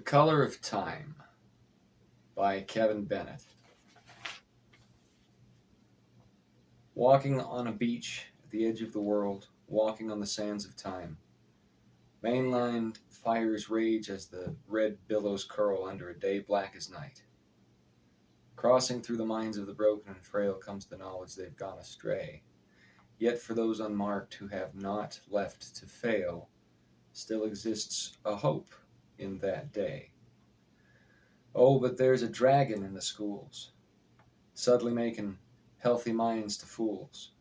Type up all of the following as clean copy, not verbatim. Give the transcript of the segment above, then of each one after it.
Color of Time by Kevin Bennett. Walking on a beach at the edge of the world, walking on the sands of time. Mainlined fires rage as the red billows curl under a day black as night. Crossing through the minds of the broken and frail comes the knowledge they've gone astray. Yet for those unmarked who have not left to fail, still exists a hope in that day. Oh, but there's a dragon in the schools, subtly making healthy minds to fools.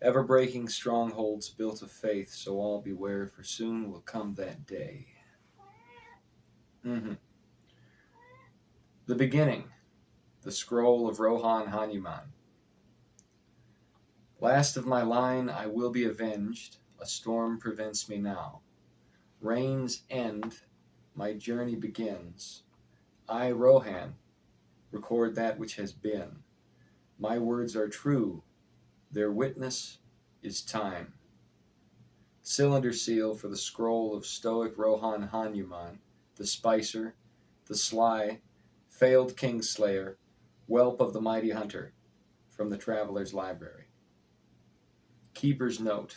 Ever-breaking strongholds built of faith, so all beware, for soon will come that day. The Beginning, the Scroll of Rohan Heinlein. Last of my line, I will be avenged. A storm prevents me now. Rains end, my journey begins. I, Rohan, record that which has been. My words are true. Their witness is time. Cylinder seal for the scroll of stoic Rohan Heinlein, the spicer, the sly, failed kingslayer, whelp of the mighty hunter, from the Traveler's Library. Keeper's note.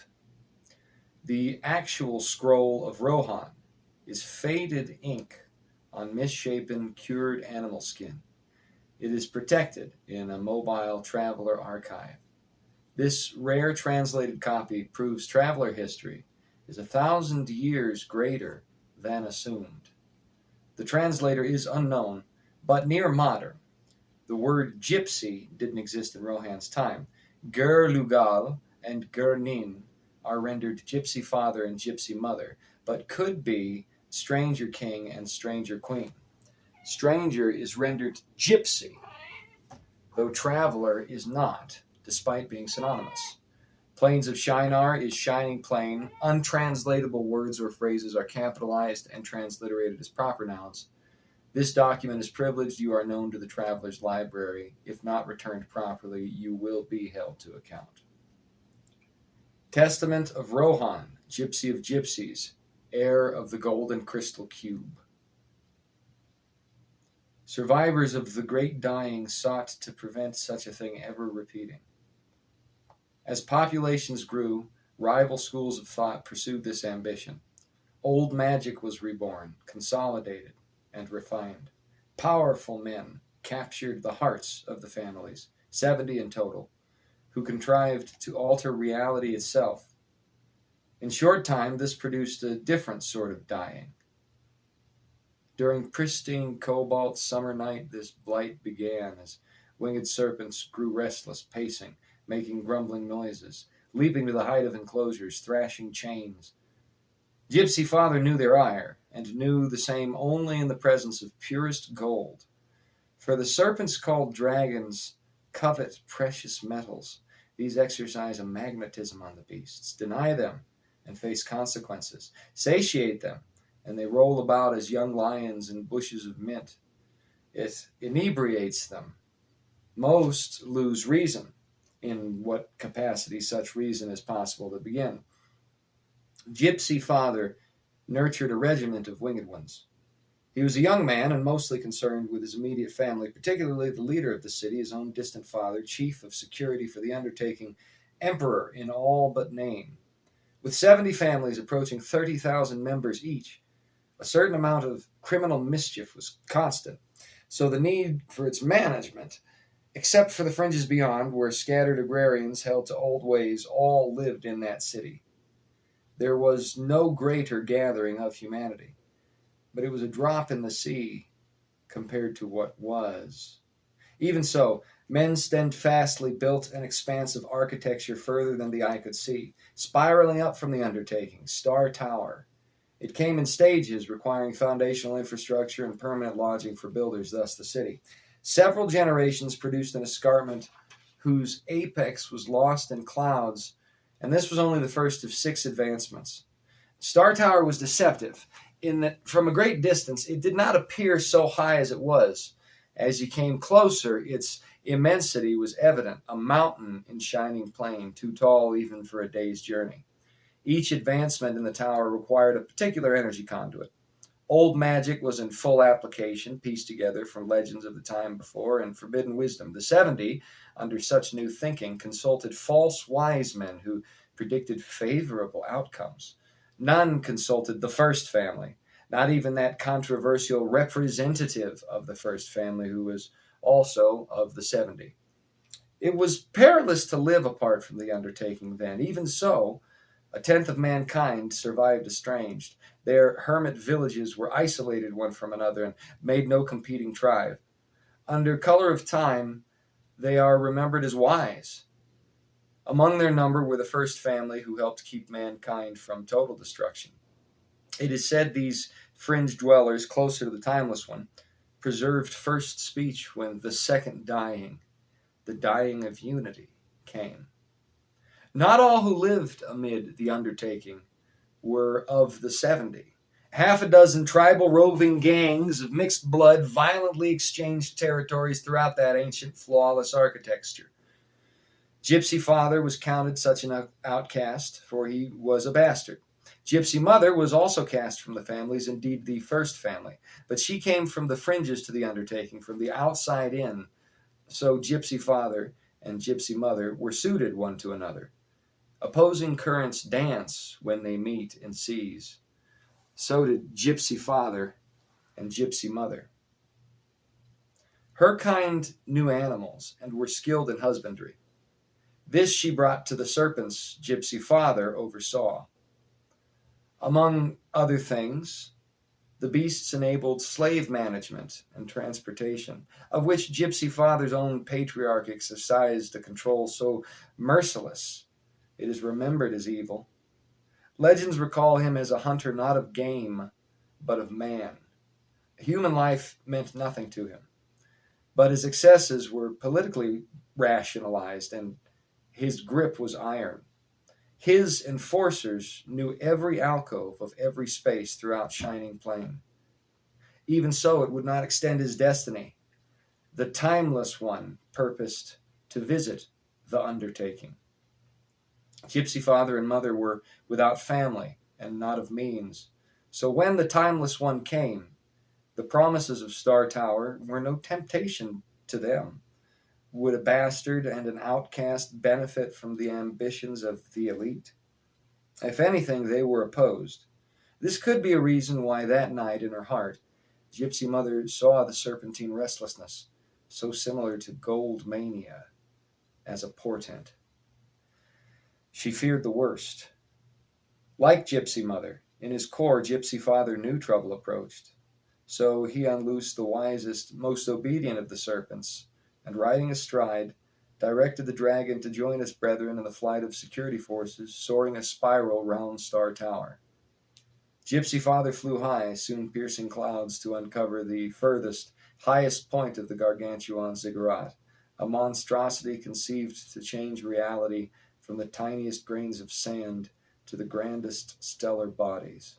The actual scroll of Rohan is faded ink on misshapen, cured animal skin. It is protected in a mobile traveler archive. This rare translated copy proves traveler history is 1,000 years greater than assumed. The translator is unknown, but near modern. The word gypsy didn't exist in Rohan's time. Ger Lugal and Ger Nin are rendered gypsy father and gypsy mother, but could be stranger king and stranger queen. Stranger is rendered gypsy, though traveler is not, despite being synonymous. Plains of Shinar is shining plain. Untranslatable words or phrases are capitalized and transliterated as proper nouns. This document is privileged. You are known to the Traveler's Library. If not returned properly, you will be held to account. Testament of Rohan, Gypsy of Gypsies, heir of the golden crystal cube. Survivors of the great dying sought to prevent such a thing ever repeating. As populations grew, rival schools of thought pursued this ambition. Old magic was reborn, consolidated, and refined. Powerful men captured the hearts of the families, 70 in total, who contrived to alter reality itself. In short time, this produced a different sort of dying. During pristine cobalt summer night, this blight began as winged serpents grew restless, pacing, making grumbling noises, leaping to the height of enclosures, thrashing chains. Gypsy father knew their ire, and knew the same only in the presence of purest gold. For the serpents called dragons covet precious metals. These exercise a magnetism on the beasts, deny them, and face consequences, satiate them, and they roll about as young lions in bushes of mint. It inebriates them. Most lose reason, in what capacity such reason is possible to begin. Gypsy father nurtured a regiment of winged ones. He was a young man and mostly concerned with his immediate family, particularly the leader of the city, his own distant father, chief of security for the undertaking, emperor in all but name. With 70 families approaching 30,000 members each, a certain amount of criminal mischief was constant, so the need for its management, except for the fringes beyond, where scattered agrarians held to old ways, all lived in that city. There was no greater gathering of humanity, but it was a drop in the sea compared to what was. Even so, men steadfastly built an expanse of architecture further than the eye could see, spiraling up from the undertaking, Star Tower. It came in stages, requiring foundational infrastructure and permanent lodging for builders, thus the city. Several generations produced an escarpment whose apex was lost in clouds, and this was only the first of 6 advancements. Star Tower was deceptive, in that from a great distance it did not appear so high as it was. As you came closer, its immensity was evident, a mountain in shining plain, too tall even for a day's journey. Each advancement in the tower required a particular energy conduit. Old magic was in full application, pieced together from legends of the time before and forbidden wisdom. The 70, under such new thinking, consulted false wise men who predicted favorable outcomes. None consulted the first family, not even that controversial representative of the first family who was also of the 70. It was perilous to live apart from the undertaking then. Even so, a tenth of mankind survived estranged. Their hermit villages were isolated one from another and made no competing tribe. Under color of time, they are remembered as wise. Among their number were the first family who helped keep mankind from total destruction. It is said these fringe dwellers, closer to the timeless one, preserved first speech when the second dying, the dying of unity, came. Not all who lived amid the undertaking were of the 70. Half a dozen tribal roving gangs of mixed blood violently exchanged territories throughout that ancient, flawless architecture. Gypsy father was counted such an outcast, for he was a bastard. Gypsy mother was also cast from the families, indeed the first family, but she came from the fringes to the undertaking, from the outside in. So Gypsy father and Gypsy mother were suited one to another. Opposing currents dance when they meet in seas. So did Gypsy father and Gypsy mother. Her kind knew animals and were skilled in husbandry. This she brought to the serpents Gypsy father oversaw. Among other things, the beasts enabled slave management and transportation, of which Gypsy father's own patriarch exercised a control so merciless it is remembered as evil. Legends recall him as a hunter not of game, but of man. Human life meant nothing to him, but his excesses were politically rationalized, and his grip was iron. His enforcers knew every alcove of every space throughout Shining Plain. Even so, it would not extend his destiny. The timeless one purposed to visit the undertaking. Gypsy father and mother were without family and not of means. So when the timeless one came, the promises of Star Tower were no temptation to them. Would a bastard and an outcast benefit from the ambitions of the elite? If anything, they were opposed. This could be a reason why that night in her heart, Gypsy mother saw the serpentine restlessness, so similar to gold mania, as a portent. She feared the worst. Like Gypsy mother, in his core, Gypsy father knew trouble approached. So he unloosed the wisest, most obedient of the serpents, and riding astride, directed the dragon to join its brethren in the flight of security forces, soaring a spiral round Star Tower. Gypsy father flew high, soon piercing clouds to uncover the furthest, highest point of the gargantuan ziggurat, a monstrosity conceived to change reality from the tiniest grains of sand to the grandest stellar bodies.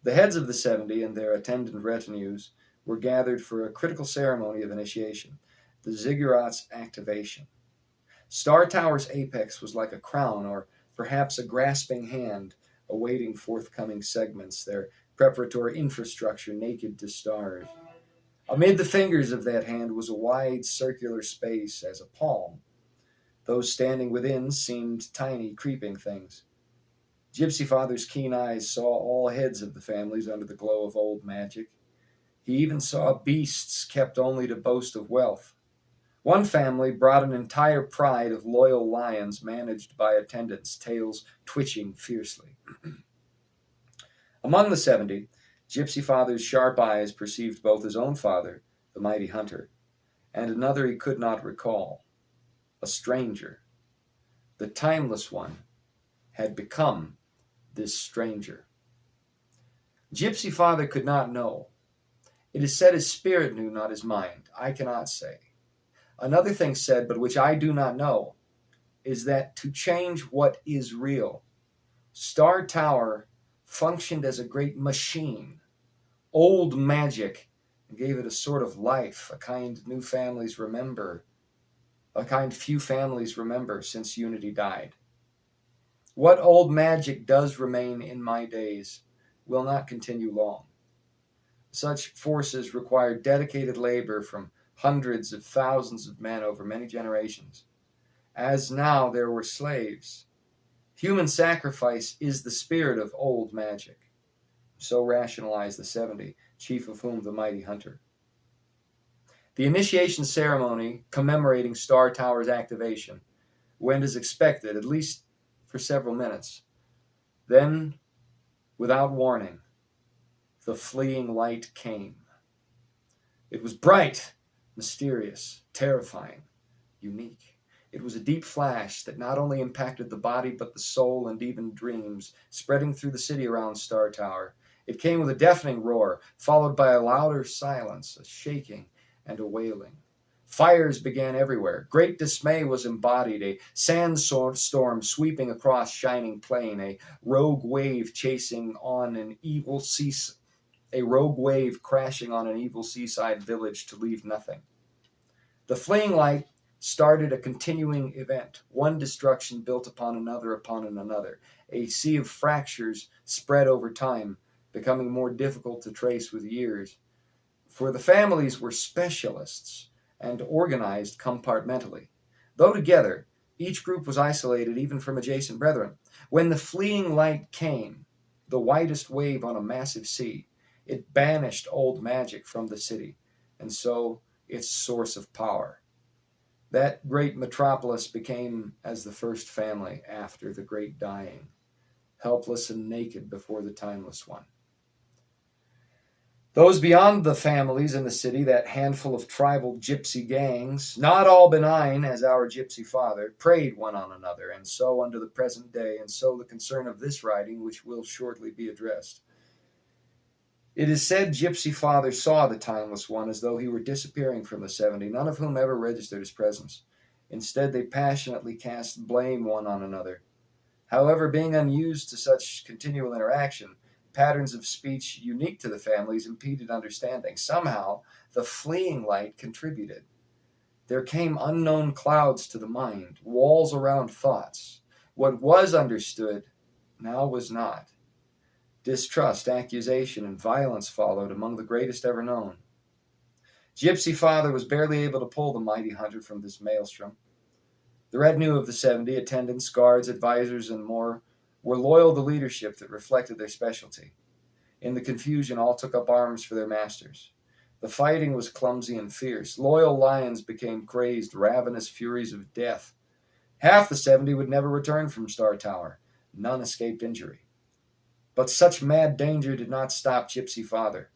The heads of the 70 and their attendant retinues were gathered for a critical ceremony of initiation, the ziggurat's activation. Star Tower's apex was like a crown, or perhaps a grasping hand, awaiting forthcoming segments, their preparatory infrastructure naked to stars. Amid the fingers of that hand was a wide circular space as a palm. Those standing within seemed tiny, creeping things. Gypsy father's keen eyes saw all heads of the families under the glow of old magic. He even saw beasts kept only to boast of wealth. One family brought an entire pride of loyal lions managed by attendants, tails twitching fiercely. Among the 70, Gypsy father's sharp eyes perceived both his own father, the mighty hunter, and another he could not recall. A stranger. The timeless one had become this stranger. Gypsy father could not know. It is said his spirit knew, not his mind. I cannot say. Another thing said, but which I do not know, is that to change what is real, Star Tower functioned as a great machine. Old magic gave it a sort of life, a kind new families remember, a kind few families remember since unity died. What old magic does remain in my days will not continue long. Such forces required dedicated labor from hundreds of thousands of men over many generations. As now there were slaves. Human sacrifice is the spirit of old magic. So rationalized the 70, chief of whom the mighty hunter. The initiation ceremony commemorating Star Tower's activation went as expected, at least for several minutes. Then, without warning, the fleeing light came. It was bright, mysterious, terrifying, unique. It was a deep flash that not only impacted the body but the soul and even dreams, spreading through the city around Star Tower. It came with a deafening roar, followed by a louder silence, a shaking and a wailing. Fires began everywhere. Great dismay was embodied, a sandstorm sweeping across shining plain, a rogue wave crashing on an evil seaside village to leave nothing. The fleeing light started a continuing event, one destruction built upon another, a sea of fractures spread over time, becoming more difficult to trace with years. For the families were specialists and organized compartmentally. Though together, each group was isolated even from adjacent brethren. When the fleeing light came, the widest wave on a massive sea, it banished old magic from the city, and so its source of power. That great metropolis became as the first family after the great dying, helpless and naked before the timeless one. Those beyond the families in the city, that handful of tribal gypsy gangs, not all benign as our gypsy father, preyed one on another, and so unto the present day, and so the concern of this writing, which will shortly be addressed. It is said Gypsy Father saw the Timeless One as though he were disappearing from the 70, none of whom ever registered his presence. Instead, they passionately cast blame one on another. However, being unused to such continual interaction, patterns of speech unique to the families impeded understanding. Somehow, the fleeing light contributed. There came unknown clouds to the mind, walls around thoughts. What was understood now was not. Distrust, accusation, and violence followed, among the greatest ever known. Gypsy Father was barely able to pull the mighty hunter from this maelstrom. The retinue of the 70, attendants, guards, advisors, and more, were loyal to leadership that reflected their specialty. In the confusion, all took up arms for their masters. The fighting was clumsy and fierce. Loyal lions became crazed, ravenous furies of death. Half the 70 would never return from Star Tower. None escaped injury. But such mad danger did not stop Gypsy Father.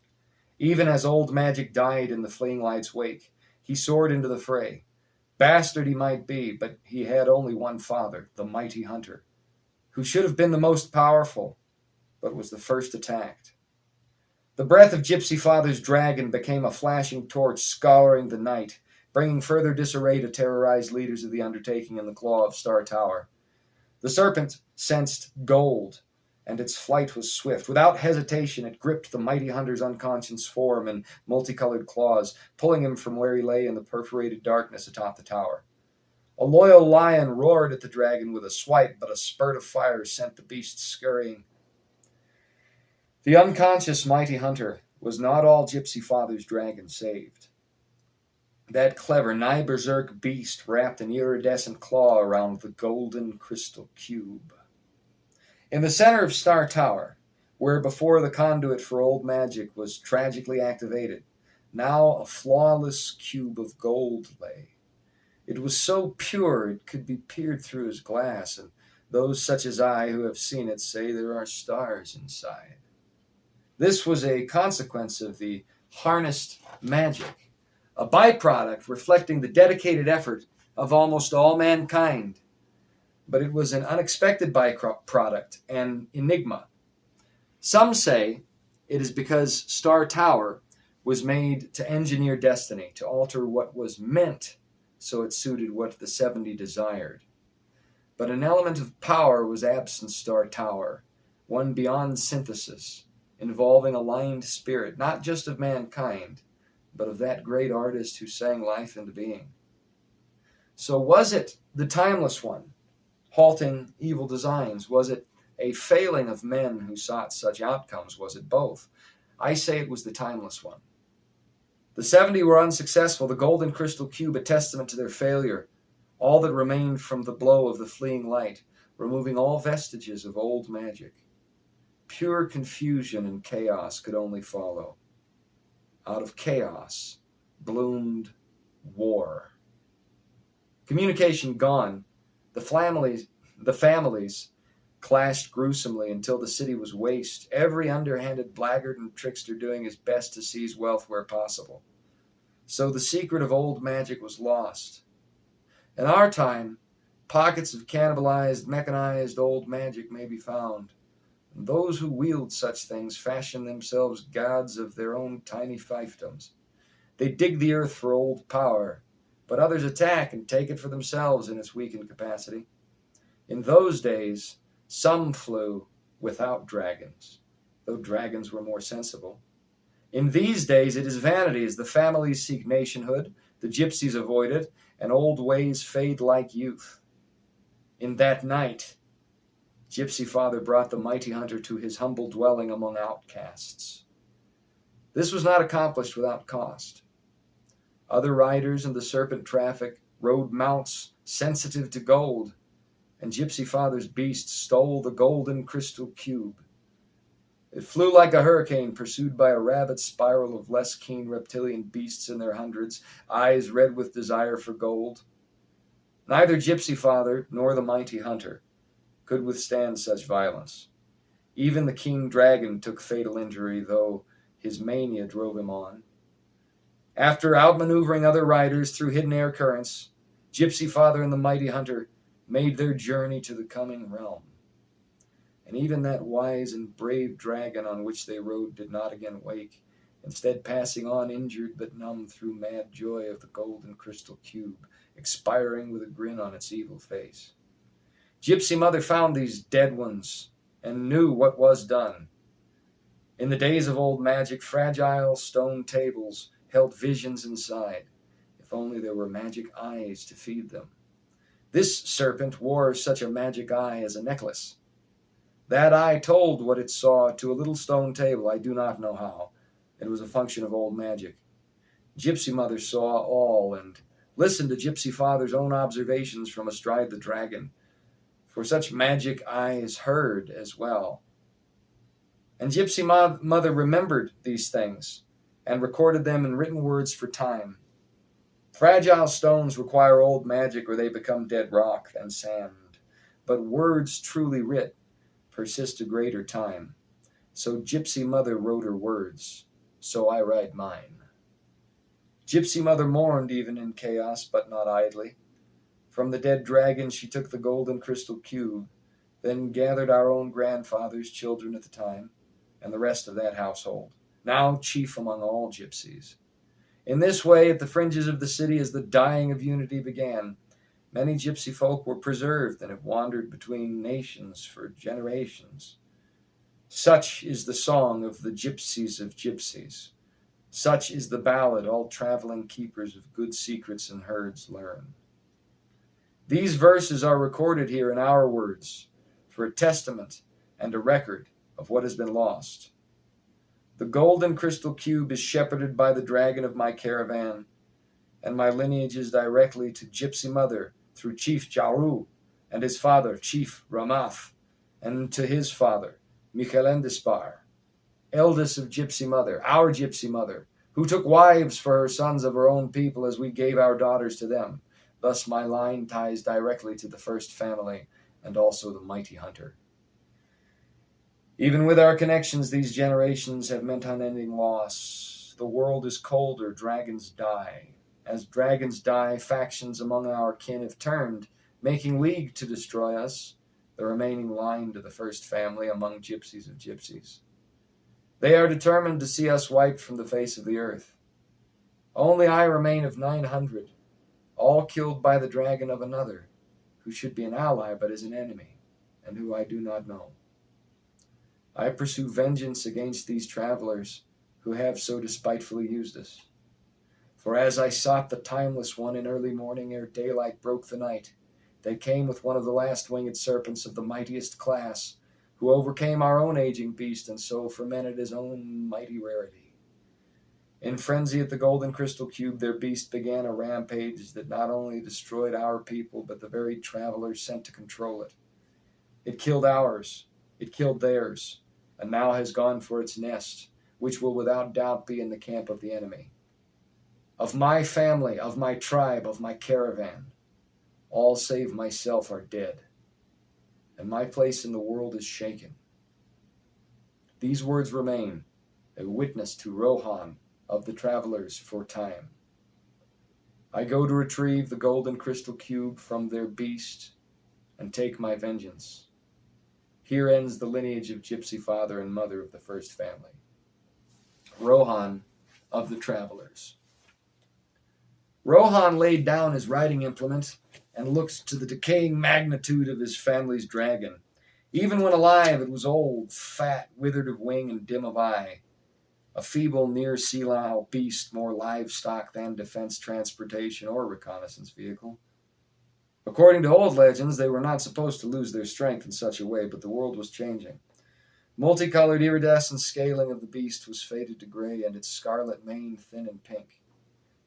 Even as old magic died in the fleeing light's wake, he soared into the fray. Bastard he might be, but he had only one father, the mighty hunter, who should have been the most powerful, but was the first attacked. The breath of Gypsy Father's dragon became a flashing torch scouring the night, bringing further disarray to terrorized leaders of the undertaking in the claw of Star Tower. The serpent sensed gold, and its flight was swift. Without hesitation, it gripped the mighty hunter's unconscious form in multicolored claws, pulling him from where he lay in the perforated darkness atop the tower. A loyal lion roared at the dragon with a swipe, but a spurt of fire sent the beast scurrying. The unconscious mighty hunter was not all Gypsy Father's dragon saved. That clever, nigh berserk beast wrapped an iridescent claw around the golden crystal cube. In the center of Star Tower, where before the conduit for old magic was tragically activated, now a flawless cube of gold lay. It was so pure it could be peered through as glass, and those such as I who have seen it say there are stars inside. This was a consequence of the harnessed magic, a byproduct reflecting the dedicated effort of almost all mankind. But it was an unexpected byproduct, an enigma. Some say it is because Star Tower was made to engineer destiny, to alter what was meant so it suited what the 70 desired. But an element of power was absent Star Tower, one beyond synthesis, involving a aligned spirit, not just of mankind, but of that great artist who sang life into being. So was it the Timeless One, halting evil designs? Was it a failing of men who sought such outcomes? Was it both? I say it was the timeless one. The 70 were unsuccessful, the golden crystal cube a testament to their failure, all that remained from the blow of the fleeing light, removing all vestiges of old magic. Pure confusion and chaos could only follow. Out of chaos bloomed war. Communication gone, the families clashed gruesomely until the city was waste, every underhanded blackguard and trickster doing his best to seize wealth where possible. So the secret of old magic was lost. In our time, pockets of cannibalized, mechanized old magic may be found, and those who wield such things fashion themselves gods of their own tiny fiefdoms. They dig the earth for old power, but others attack and take it for themselves in its weakened capacity. In those days, some flew without dragons, though dragons were more sensible. In these days, it is vanity as the families seek nationhood, the gypsies avoid it, and old ways fade like youth. In that night, Gypsy Father brought the mighty hunter to his humble dwelling among outcasts. This was not accomplished without cost. Other riders in the serpent traffic rode mounts sensitive to gold, and Gypsy Father's beast stole the golden crystal cube. It flew like a hurricane pursued by a rabbit spiral of less keen reptilian beasts in their hundreds, eyes red with desire for gold. Neither Gypsy Father nor the mighty hunter could withstand such violence. Even the keen dragon took fatal injury, though his mania drove him on. After outmaneuvering other riders through hidden air currents, Gypsy Father and the mighty hunter made their journey to the coming realm. And even that wise and brave dragon on which they rode did not again wake, instead passing on injured but numb through mad joy of the golden crystal cube, expiring with a grin on its evil face. Gypsy Mother found these dead ones and knew what was done. In the days of old magic, fragile stone tables held visions inside, if only there were magic eyes to feed them. This serpent wore such a magic eye as a necklace. That eye told what it saw to a little stone table, I do not know how. It was a function of old magic. Gypsy Mother saw all and listened to Gypsy Father's own observations from astride the dragon, for such magic eyes heard as well. And Gypsy Mother remembered these things and recorded them in written words for time. Fragile stones require old magic or they become dead rock and sand, but words truly writ persist a greater time. So Gypsy Mother wrote her words, so I write mine. Gypsy Mother mourned even in chaos, but not idly. From the dead dragon she took the golden crystal cube, then gathered our own grandfather's children at the time, and the rest of that household, now chief among all gypsies. In this way, at the fringes of the city, as the dying of unity began, many gypsy folk were preserved and have wandered between nations for generations. Such is the song of the gypsies of gypsies. Such is the ballad all traveling keepers of good secrets and herds learn. These verses are recorded here in our words for a testament and a record of what has been lost. The golden crystal cube is shepherded by the dragon of my caravan, and my lineage is directly to Gypsy Mother through Chief Jaru and his father, Chief Ramath, and to his father, Michelendespar, eldest of Gypsy Mother, our Gypsy Mother, who took wives for her sons of her own people as we gave our daughters to them. Thus my line ties directly to the first family and also the mighty hunter. Even with our connections, these generations have meant unending loss. The world is colder, dragons die. As dragons die, factions among our kin have turned, making league to destroy us, the remaining line to the first family among gypsies of gypsies. They are determined to see us wiped from the face of the earth. Only I remain of 900, all killed by the dragon of another, who should be an ally but is an enemy, and who I do not know. I pursue vengeance against these travelers who have so despitefully used us. For as I sought the timeless one in early morning ere daylight broke the night, they came with one of the last winged serpents of the mightiest class, who overcame our own aging beast and so fermented his own mighty rarity. In frenzy at the golden crystal cube, their beast began a rampage that not only destroyed our people, but the very travelers sent to control it. It killed ours, it killed theirs, and now has gone for its nest, which will without doubt be in the camp of the enemy. Of my family, of my tribe, of my caravan, all save myself are dead, and my place in the world is shaken. These words remain a witness to Rohan of the travelers for time. I go to retrieve the golden crystal cube from their beast and take my vengeance. Here ends the lineage of gypsy father and mother of the first family. Rohan of the travelers. Rohan laid down his riding implement and looked to the decaying magnitude of his family's dragon. Even when alive, it was old, fat, withered of wing and dim of eye. A feeble, near-senile beast, more livestock than defense, transportation, or reconnaissance vehicle. According to old legends, they were not supposed to lose their strength in such a way, but the world was changing. Multicolored iridescent scaling of the beast was faded to gray, and its scarlet mane thin and pink.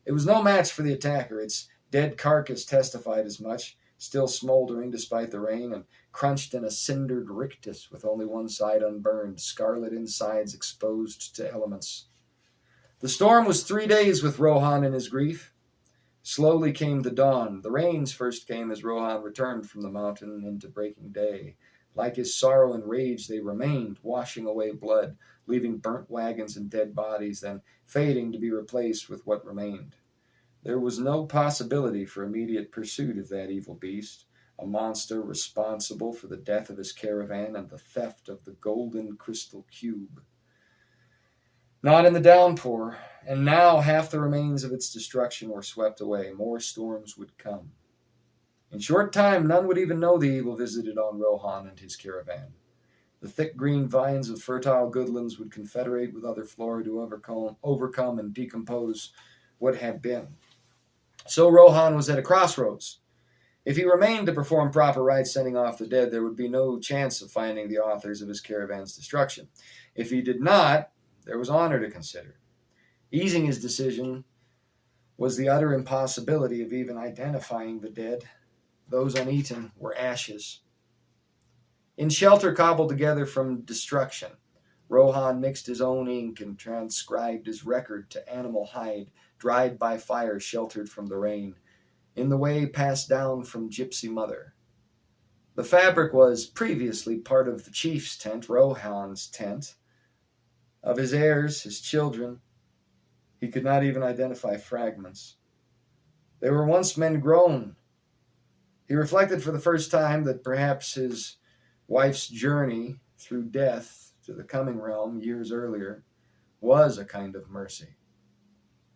It was no match for the attacker. Its dead carcass testified as much, still smoldering despite the rain, and crunched in a cindered rictus with only one side unburned, scarlet insides exposed to elements. The storm was 3 days with Rohan in his grief. Slowly came the dawn. The rains first came as Rohan returned from the mountain into breaking day. Like his sorrow and rage, they remained, washing away blood, leaving burnt wagons and dead bodies, then fading to be replaced with what remained. There was no possibility for immediate pursuit of that evil beast, a monster responsible for the death of his caravan and the theft of the golden crystal cube. Not in the downpour, and now half the remains of its destruction were swept away. More storms would come. In short time, none would even know the evil visited on Rohan and his caravan. The thick green vines of fertile goodlands would confederate with other flora to overcome and decompose what had been. So Rohan was at a crossroads. If he remained to perform proper rites sending off the dead, there would be no chance of finding the authors of his caravan's destruction. If he did not, there was honor to consider. Easing his decision was the utter impossibility of even identifying the dead. Those uneaten were ashes. In shelter cobbled together from destruction, Rohan mixed his own ink and transcribed his record to animal hide, dried by fire, sheltered from the rain, in the way passed down from gypsy mother. The fabric was previously part of the chief's tent, Rohan's tent. Of his heirs, his children, he could not even identify fragments. They were once men grown. He reflected for the first time that perhaps his wife's journey through death to the coming realm years earlier was a kind of mercy.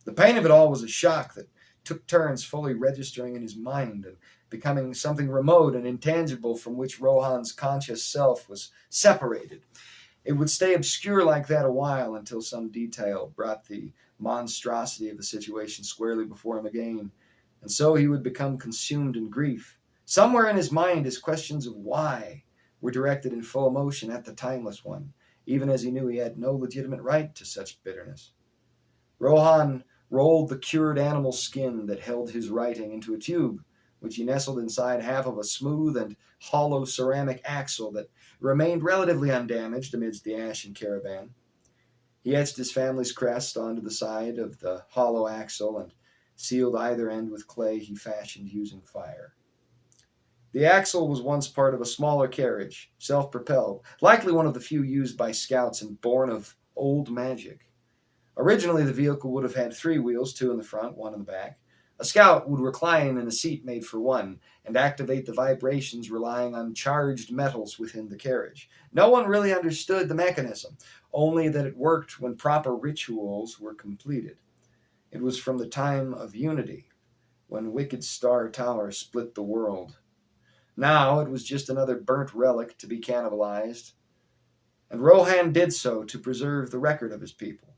The pain of it all was a shock that took turns fully registering in his mind and becoming something remote and intangible from which Rohan's conscious self was separated. It would stay obscure like that a while until some detail brought the monstrosity of the situation squarely before him again, and so he would become consumed in grief. Somewhere in his mind, his questions of why were directed in full emotion at the timeless one, even as he knew he had no legitimate right to such bitterness. Rohan rolled the cured animal skin that held his writing into a tube, which he nestled inside half of a smooth and hollow ceramic axle that remained relatively undamaged amidst the ashen caravan. He etched his family's crest onto the side of the hollow axle and sealed either end with clay he fashioned using fire. The axle was once part of a smaller carriage, self-propelled, likely one of the few used by scouts and born of old magic. Originally, the vehicle would have had 3 wheels, 2 in the front, 1 in the back. A scout would recline in a seat made for one and activate the vibrations relying on charged metals within the carriage. No one really understood the mechanism, only that it worked when proper rituals were completed. It was from the time of Unity, when Wicked Star Tower split the world. Now it was just another burnt relic to be cannibalized, and Rohan did so to preserve the record of his people.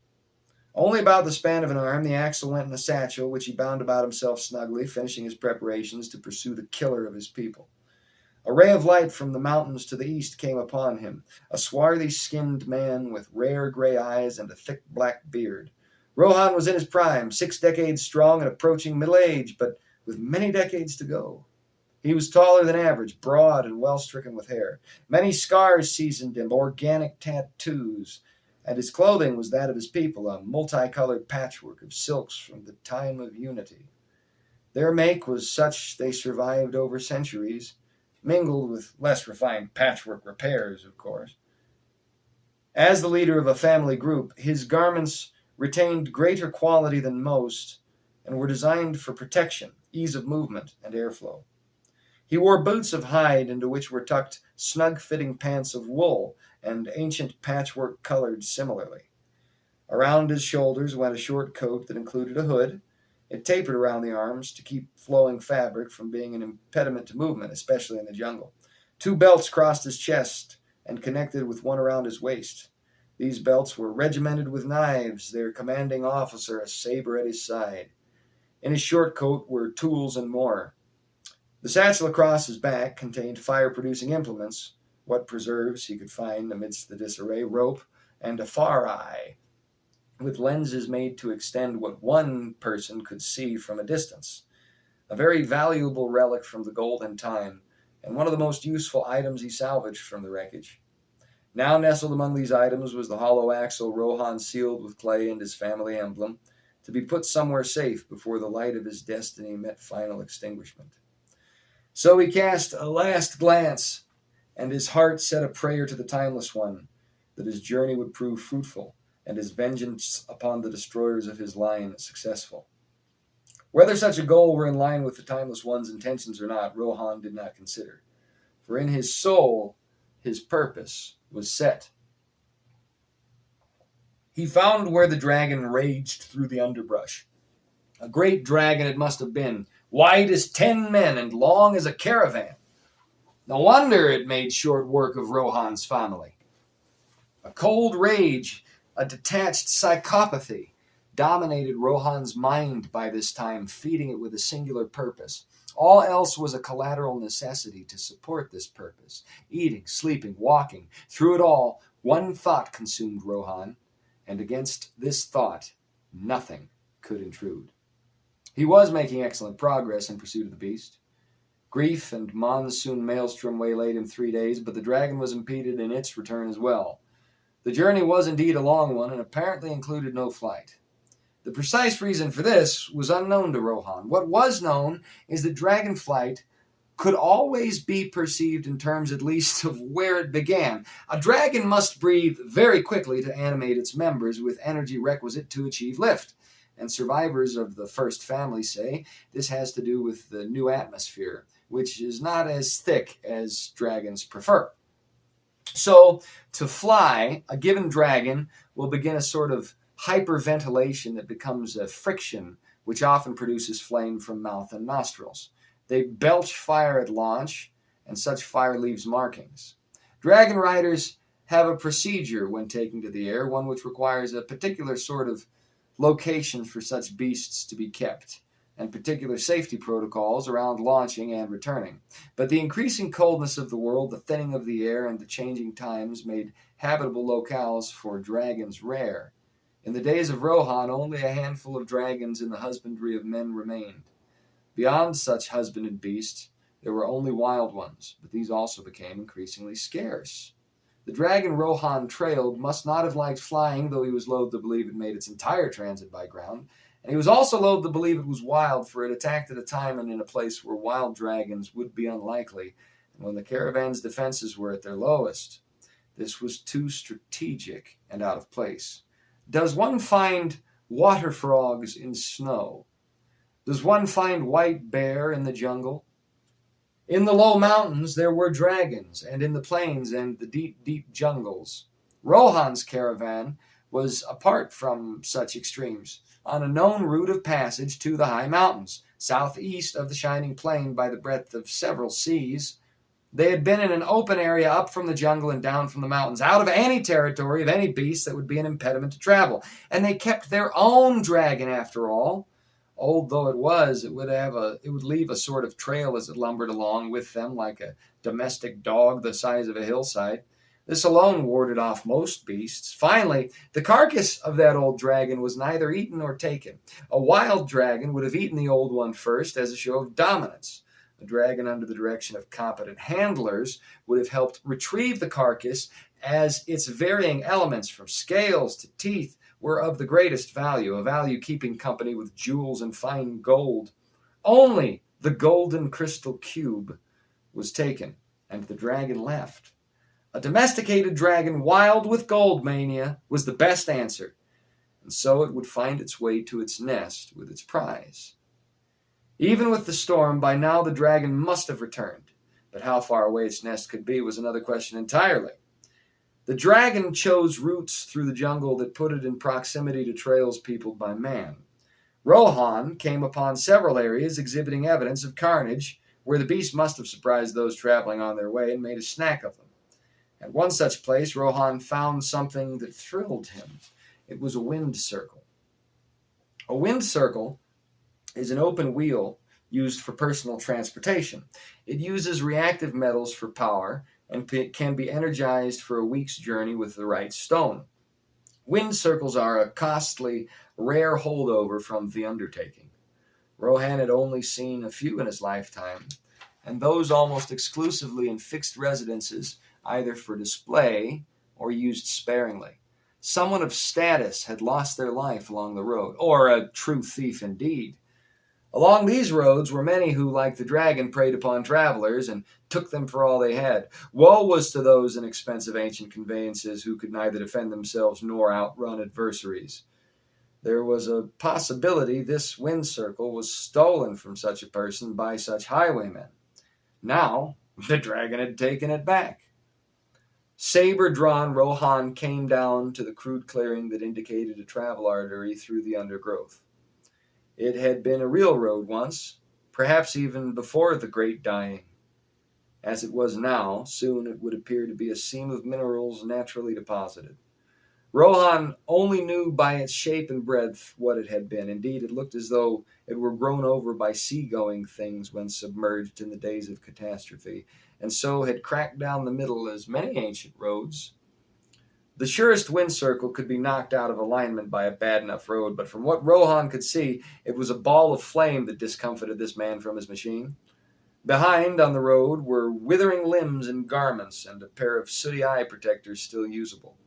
Only about the span of an arm, the axle went in a satchel, which he bound about himself snugly, finishing his preparations to pursue the killer of his people. A ray of light from the mountains to the east came upon him, a swarthy-skinned man with rare gray eyes and a thick black beard. Rohan was in his prime, 6 decades strong and approaching middle age, but with many decades to go. He was taller than average, broad and well-stricken with hair. Many scars seasoned him, organic tattoos, and his clothing was that of his people, a multicolored patchwork of silks from the time of unity. Their make was such they survived over centuries, mingled with less refined patchwork repairs, of course. As the leader of a family group, his garments retained greater quality than most and were designed for protection, ease of movement, and airflow. He wore boots of hide into which were tucked snug-fitting pants of wool and ancient patchwork colored similarly. Around his shoulders went a short coat that included a hood. It tapered around the arms to keep flowing fabric from being an impediment to movement, especially in the jungle. 2 belts crossed his chest and connected with one around his waist. These belts were regimented with knives, their commanding officer a saber at his side. In his short coat were tools and more. The satchel across his back contained fire-producing implements, what preserves he could find amidst the disarray, rope, and a far eye, with lenses made to extend what one person could see from a distance. A very valuable relic from the golden time, and one of the most useful items he salvaged from the wreckage. Now nestled among these items was the hollow axle Rohan sealed with clay and his family emblem, to be put somewhere safe before the light of his destiny met final extinguishment. So he cast a last glance, and his heart said a prayer to the Timeless One, that his journey would prove fruitful, and his vengeance upon the destroyers of his line successful. Whether such a goal were in line with the Timeless One's intentions or not, Rohan did not consider. For in his soul, his purpose was set. He found where the dragon raged through the underbrush. A great dragon it must have been, wide as 10 men and long as a caravan. No wonder it made short work of Rohan's family. A cold rage, a detached psychopathy, dominated Rohan's mind by this time, feeding it with a singular purpose. All else was a collateral necessity to support this purpose. Eating, sleeping, walking. Through it all, one thought consumed Rohan, and against this thought, nothing could intrude. He was making excellent progress in pursuit of the beast. Grief and monsoon maelstrom waylaid him 3 days, but the dragon was impeded in its return as well. The journey was indeed a long one, and apparently included no flight. The precise reason for this was unknown to Rohan. What was known is that dragon flight could always be perceived in terms at least of where it began. A dragon must breathe very quickly to animate its members with energy requisite to achieve lift. And survivors of the first family say this has to do with the new atmosphere, which is not as thick as dragons prefer. So, to fly, a given dragon will begin a sort of hyperventilation that becomes a friction, which often produces flame from mouth and nostrils. They belch fire at launch, and such fire leaves markings. Dragon riders have a procedure when taking to the air, one which requires a particular sort of location for such beasts to be kept, and particular safety protocols around launching and returning. But the increasing coldness of the world, the thinning of the air, and the changing times made habitable locales for dragons rare. In the days of Rohan, only a handful of dragons in the husbandry of men remained. Beyond such husbanded beasts, there were only wild ones, but these also became increasingly scarce. The dragon Rohan trailed must not have liked flying, though he was loath to believe it made its entire transit by ground, and he was also loath to believe it was wild, for it attacked at a time and in a place where wild dragons would be unlikely, and when the caravan's defenses were at their lowest. This was too strategic and out of place. Does one find water frogs in snow? Does one find white bear in the jungle? In the low mountains there were dragons, and in the plains and the deep, deep jungles. Rohan's caravan was apart from such extremes, on a known route of passage to the high mountains, southeast of the shining plain by the breadth of several seas. They had been in an open area up from the jungle and down from the mountains, out of any territory of any beast that would be an impediment to travel. And they kept their own dragon, after all. Old though it was, it would leave a sort of trail as it lumbered along with them like a domestic dog the size of a hillside. This alone warded off most beasts. Finally, the carcass of that old dragon was neither eaten nor taken. A wild dragon would have eaten the old one first as a show of dominance. A dragon under the direction of competent handlers would have helped retrieve the carcass, as its varying elements from scales to teeth were of the greatest value, a value keeping company with jewels and fine gold. Only the golden crystal cube was taken, and the dragon left. A domesticated dragon wild with gold mania was the best answer, and so it would find its way to its nest with its prize. Even with the storm, by now the dragon must have returned, but how far away its nest could be was another question entirely. The dragon chose routes through the jungle that put it in proximity to trails peopled by man. Rohan came upon several areas exhibiting evidence of carnage, where the beast must have surprised those traveling on their way and made a snack of them. At one such place, Rohan found something that thrilled him. It was a wind circle. A wind circle is an open wheel used for personal transportation. It uses reactive metals for power and can be energized for a week's journey with the right stone. Wind circles are a costly, rare holdover from the undertaking. Rohan had only seen a few in his lifetime, and those almost exclusively in fixed residences, either for display or used sparingly. Someone of status had lost their life along the road, or a true thief indeed. Along these roads were many who, like the dragon, preyed upon travelers and took them for all they had. Woe was to those in expensive ancient conveyances who could neither defend themselves nor outrun adversaries. There was a possibility this wind circle was stolen from such a person by such highwaymen. Now, the dragon had taken it back. Saber-drawn, Rohan came down to the crude clearing that indicated a travel artery through the undergrowth. It had been a real road once, perhaps even before the Great Dying. As it was now, soon it would appear to be a seam of minerals naturally deposited. Rohan only knew by its shape and breadth what it had been. Indeed, it looked as though it were grown over by sea-going things when submerged in the days of catastrophe, and so had cracked down the middle as many ancient roads. The surest wind circle could be knocked out of alignment by a bad enough road, but from what Rohan could see, it was a ball of flame that discomfited this man from his machine. Behind, on the road, were withering limbs and garments, and a pair of sooty eye protectors still usable.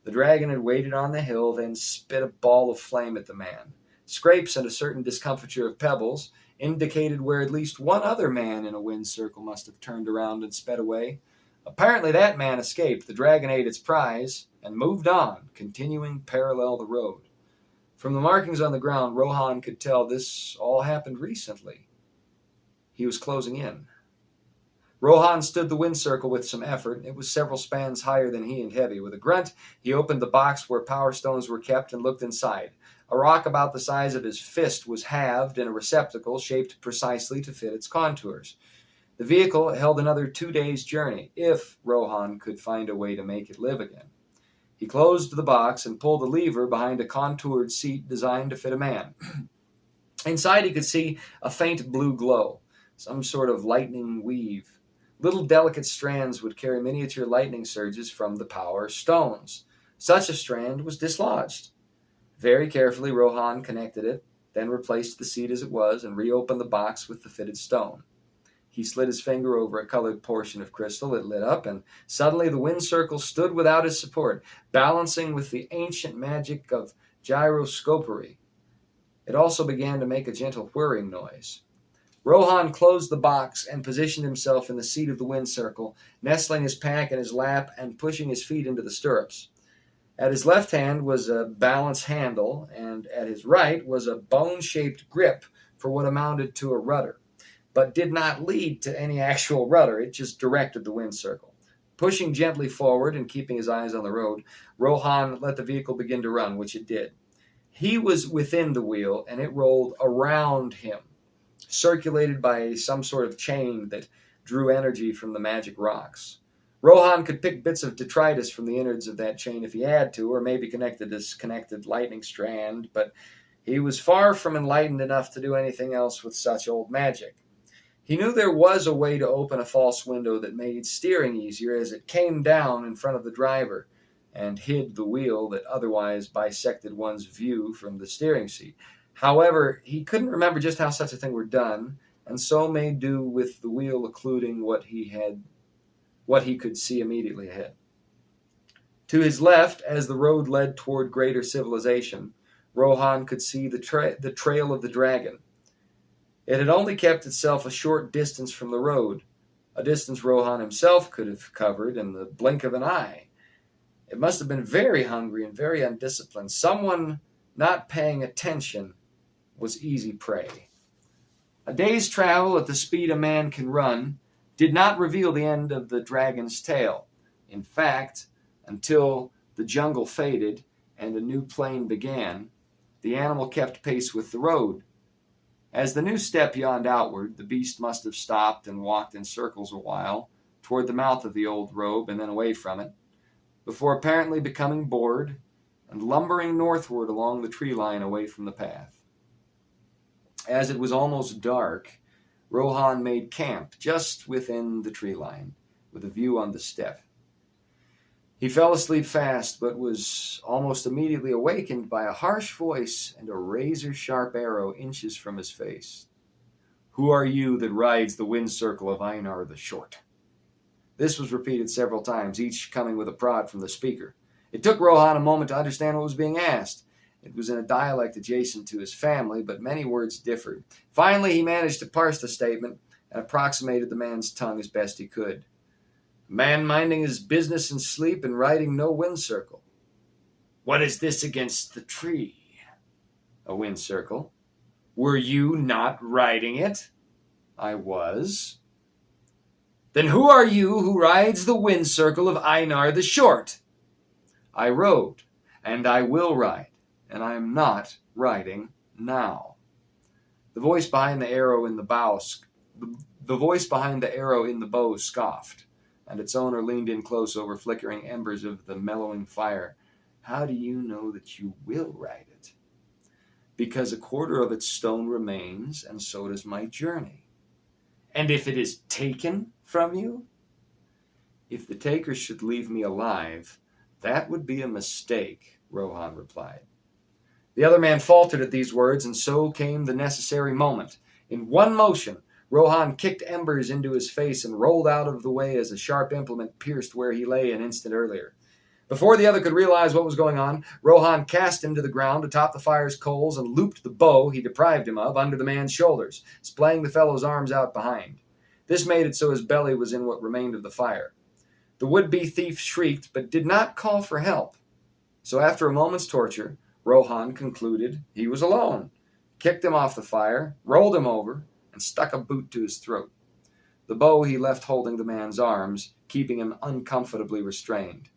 The dragon had waited on the hill, then spit a ball of flame at the man. Scrapes and a certain discomfiture of pebbles indicated where at least one other man in a wind circle must have turned around and sped away. Apparently that man escaped. The dragon ate its prize and moved on, continuing parallel the road. From the markings on the ground, Rohan could tell this all happened recently. He was closing in. Rohan stood the wind circle with some effort. It was several spans higher than he and heavy. With a grunt, he opened the box where power stones were kept and looked inside. A rock about the size of his fist was halved in a receptacle shaped precisely to fit its contours. The vehicle held another 2 days' journey, if Rohan could find a way to make it live again. He closed the box and pulled a lever behind a contoured seat designed to fit a man. Inside he could see a faint blue glow, some sort of lightning weave. Little delicate strands would carry miniature lightning surges from the power stones. Such a strand was dislodged. Very carefully, Rohan connected it, then replaced the seat as it was and reopened the box with the fitted stone. He slid his finger over a colored portion of crystal. It lit up, and suddenly the wind circle stood without his support, balancing with the ancient magic of gyroscopery. It also began to make a gentle whirring noise. Rohan closed the box and positioned himself in the seat of the wind circle, nestling his pack in his lap and pushing his feet into the stirrups. At his left hand was a balance handle, and at his right was a bone-shaped grip for what amounted to a rudder, but did not lead to any actual rudder. It just directed the wind circle. Pushing gently forward and keeping his eyes on the road, Rohan let the vehicle begin to run, which it did. He was within the wheel, and it rolled around him, circulated by some sort of chain that drew energy from the magic rocks. Rohan could pick bits of detritus from the innards of that chain if he had to, or maybe connect a disconnected lightning strand, but He was far from enlightened enough to do anything else with such old magic. He knew there was a way to open a false window that made steering easier as it came down in front of the driver and hid the wheel that otherwise bisected one's view from the steering seat. However, he couldn't remember just how such a thing were done, and so made do with the wheel occluding what he could see immediately ahead. To his left, as the road led toward greater civilization, Rohan could see the trail of the dragon. It had only kept itself a short distance from the road, a distance Rohan himself could have covered in the blink of an eye. It must have been very hungry and very undisciplined. Someone not paying attention was easy prey. A day's travel at the speed a man can run did not reveal the end of the dragon's tail. In fact, until the jungle faded and a new plain began, the animal kept pace with the road. As the new step yawned outward, the beast must have stopped and walked in circles a while, toward the mouth of the old robe and then away from it, before apparently becoming bored and lumbering northward along the tree line away from the path. As it was almost dark, Rohan made camp just within the tree line, with a view on the steppe. He fell asleep fast, but was almost immediately awakened by a harsh voice and a razor-sharp arrow inches from his face. "Who are you that rides the wind circle of Einar the Short?" This was repeated several times, each coming with a prod from the speaker. It took Rohan a moment to understand what was being asked. It was in a dialect adjacent to his family, but many words differed. Finally, he managed to parse the statement and approximated the man's tongue as best he could. "Man minding his business in sleep and riding no wind circle." "What is this against the tree?" "A wind circle." "Were you not riding it?" "I was." "Then who are you who rides the wind circle of Einar the Short?" "I rode, and I will ride, and I am not riding now." The voice behind the arrow in the bow scoffed, and its owner leaned in close over flickering embers of the mellowing fire. "How do you know that you will ride it?" "Because a quarter of its stone remains, and so does my journey." "And if it is taken from you?" "If the taker should leave me alive, that would be a mistake," Rohan replied. The other man faltered at these words, and so came the necessary moment. In one motion, Rohan kicked embers into his face and rolled out of the way as a sharp implement pierced where he lay an instant earlier. Before the other could realize what was going on, Rohan cast him to the ground atop the fire's coals and looped the bow he deprived him of under the man's shoulders, splaying the fellow's arms out behind. This made it so his belly was in what remained of the fire. The would-be thief shrieked, but did not call for help. So after a moment's torture, Rohan concluded he was alone, kicked him off the fire, rolled him over, and stuck a boot to his throat. The bow he left holding the man's arms, keeping him uncomfortably restrained.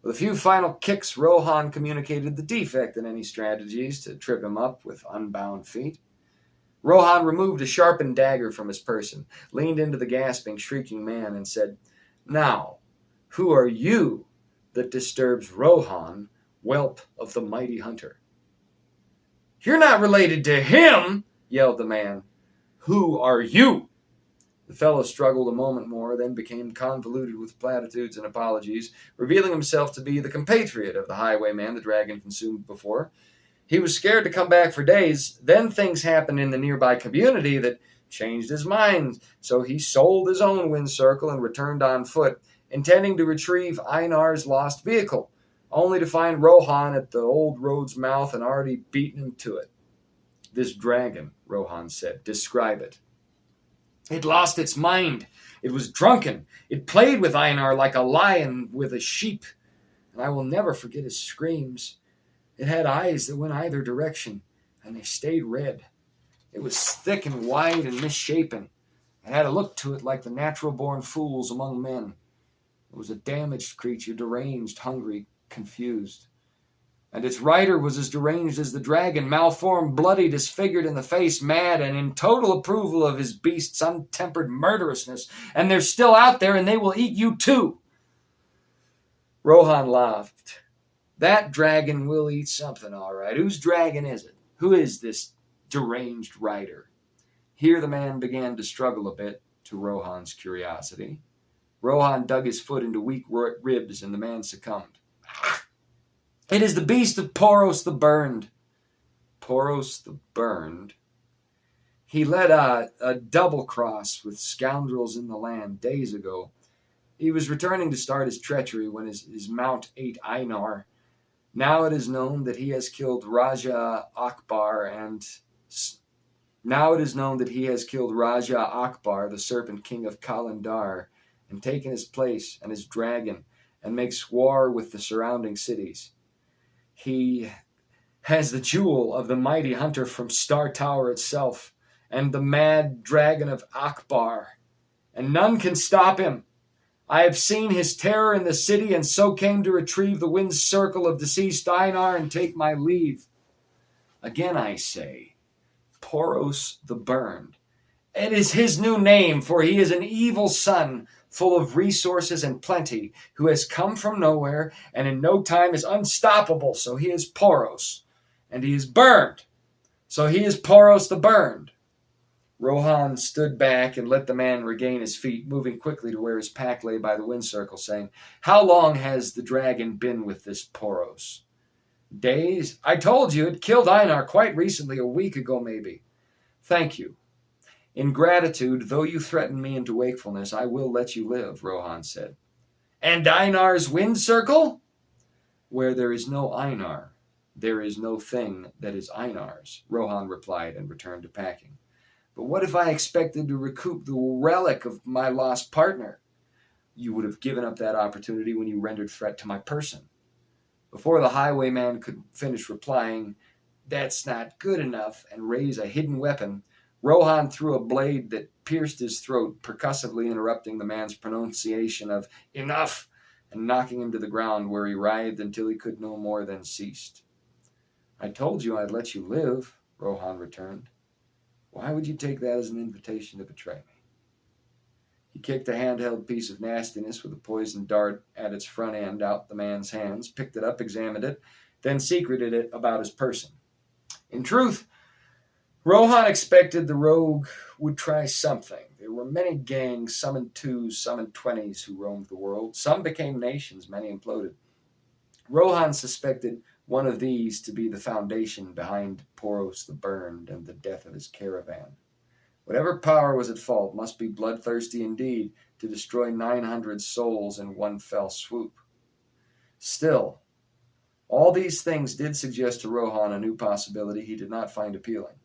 With a few final kicks, Rohan communicated the defect in any strategies to trip him up with unbound feet. Rohan removed a sharpened dagger from his person, leaned into the gasping, shrieking man, and said, "Now, who are you that disturbs Rohan, whelp of the mighty hunter?" "You're not related to him!" yelled the man. "Who are you?" The fellow struggled a moment more, then became convoluted with platitudes and apologies, revealing himself to be the compatriot of the highwayman the dragon consumed before. He was scared to come back for days. Then things happened in the nearby community that changed his mind, so he sold his own wind circle and returned on foot, intending to retrieve Einar's lost vehicle, only to find Rohan at the old road's mouth and already beaten him to it. "This dragon," Rohan said, "describe it." "It lost its mind. It was drunken. It played with Einar like a lion with a sheep, and I will never forget his screams. It had eyes that went either direction, and they stayed red. It was thick and wide and misshapen. It had a look to it like the natural-born fools among men. It was a damaged creature, deranged, hungry, confused. And its rider was as deranged as the dragon, malformed, bloody, disfigured in the face, mad, and in total approval of his beast's untempered murderousness. And they're still out there, and they will eat you too." Rohan laughed. "That dragon will eat something, all right. Whose dragon is it? Who is this deranged rider? Here the man began to struggle a bit, to Rohan's curiosity. Rohan dug his foot into weak ribs, and the man succumbed. It is the beast of Poros the Burned. Poros the Burned? He led a double cross with scoundrels in the land days ago. He was returning to start his treachery when his mount ate Einar. Now it is known that he has killed Raja Akbar, the serpent king of Kalandar, and taken his place and his dragon, and makes war with the surrounding cities. He has the jewel of the mighty hunter from Star Tower itself, and the mad dragon of Akbar, and none can stop him. I have seen his terror in the city, and so came to retrieve the wind's circle of deceased Einar and take my leave. Again I say, Poros the Burned. It is his new name, for he is an evil son, full of resources and plenty, who has come from nowhere, and in no time is unstoppable, so he is Poros. And he is burned, so he is Poros the Burned. Rohan stood back and let the man regain his feet, moving quickly to where his pack lay by the wind circle, saying, How long has the dragon been with this Poros? Days? I told you, it killed Einar quite recently, a week ago maybe. Thank you. In gratitude, though you threaten me into wakefulness, I will let you live, Rohan said. And Einar's wind circle? Where there is no Einar, there is no thing that is Einar's, Rohan replied and returned to packing. But what if I expected to recoup the relic of my lost partner? You would have given up that opportunity when you rendered threat to my person. Before the highwayman could finish replying, That's not good enough, and raise a hidden weapon, Rohan threw a blade that pierced his throat, percussively interrupting the man's pronunciation of enough, and knocking him to the ground, where he writhed until he could no more than ceased. I told you I'd let you live, Rohan returned. Why would you take that as an invitation to betray me? He kicked a handheld piece of nastiness with a poisoned dart at its front end out the man's hands, picked it up, examined it, then secreted it about his person. In truth, Rohan expected the rogue would try something. There were many gangs, some in twos, some in 20s, who roamed the world. Some became nations, many imploded. Rohan suspected one of these to be the foundation behind Poros the Burned and the death of his caravan. Whatever power was at fault must be bloodthirsty indeed to destroy 900 souls in one fell swoop. Still, all these things did suggest to Rohan a new possibility he did not find appealing.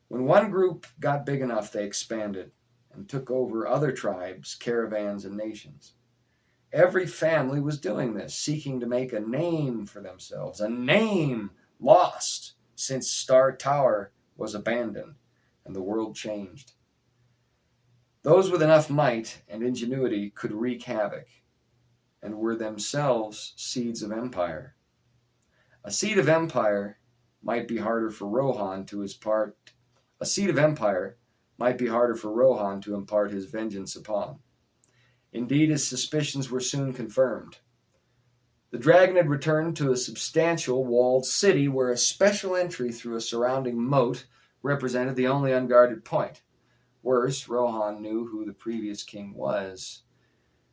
When one group got big enough, they expanded and took over other tribes, caravans, and nations. Every family was doing this, seeking to make a name for themselves, a name lost since Star Tower was abandoned and the world changed. Those with enough might and ingenuity could wreak havoc and were themselves seeds of empire. A seed of empire might be harder for Rohan to impart his vengeance upon. Indeed, his suspicions were soon confirmed. The dragon had returned to a substantial walled city where a special entry through a surrounding moat represented the only unguarded point. Worse, Rohan knew who the previous king was.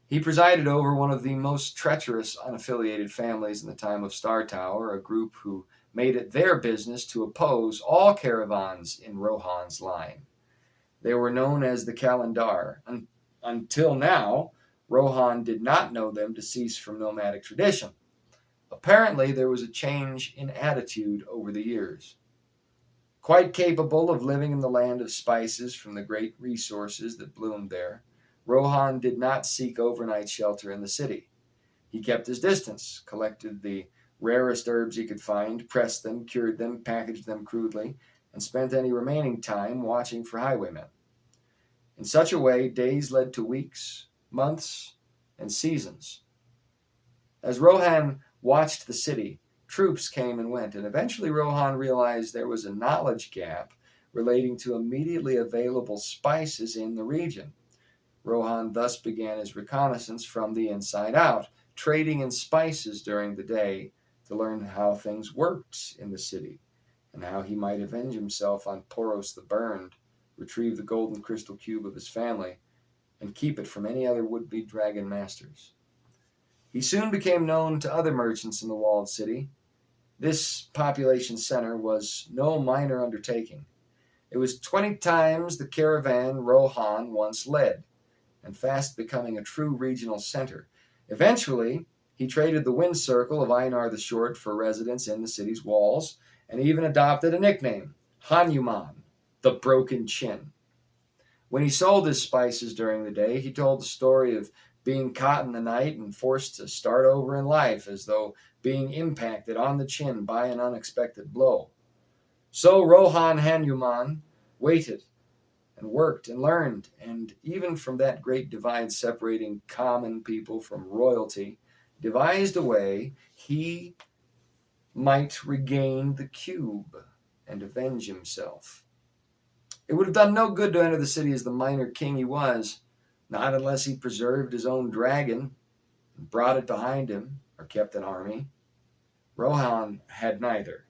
He presided over one of the most treacherous unaffiliated families in the time of Star Tower, a group who made it their business to oppose all caravans in Rohan's line. They were known as the Kalandar. Until now, Rohan did not know them to cease from nomadic tradition. Apparently, there was a change in attitude over the years. Quite capable of living in the land of spices from the great resources that bloomed there, Rohan did not seek overnight shelter in the city. He kept his distance, collected the rarest herbs he could find, pressed them, cured them, packaged them crudely, and spent any remaining time watching for highwaymen. In such a way, days led to weeks, months, and seasons. As Rohan watched the city, troops came and went, and eventually Rohan realized there was a knowledge gap relating to immediately available spices in the region. Rohan thus began his reconnaissance from the inside out, trading in spices during the day to learn how things worked in the city, and how he might avenge himself on Poros the Burned, retrieve the golden crystal cube of his family, and keep it from any other would-be dragon masters. He soon became known to other merchants in the walled city. This population center was no minor undertaking. It was 20 times the caravan Rohan once led, and fast becoming a true regional center. Eventually, he traded the wind circle of Einar the Short for residence in the city's walls, and even adopted a nickname, Hanuman, the Broken Chin. When he sold his spices during the day, he told the story of being caught in the night and forced to start over in life, as though being impacted on the chin by an unexpected blow. So Rohan Hanuman waited and worked and learned, and even from that great divide separating common people from royalty, devised a way he might regain the cube and avenge himself. It would have done no good to enter the city as the minor king he was, not unless he preserved his own dragon and brought it behind him or kept an army. Rohan had neither,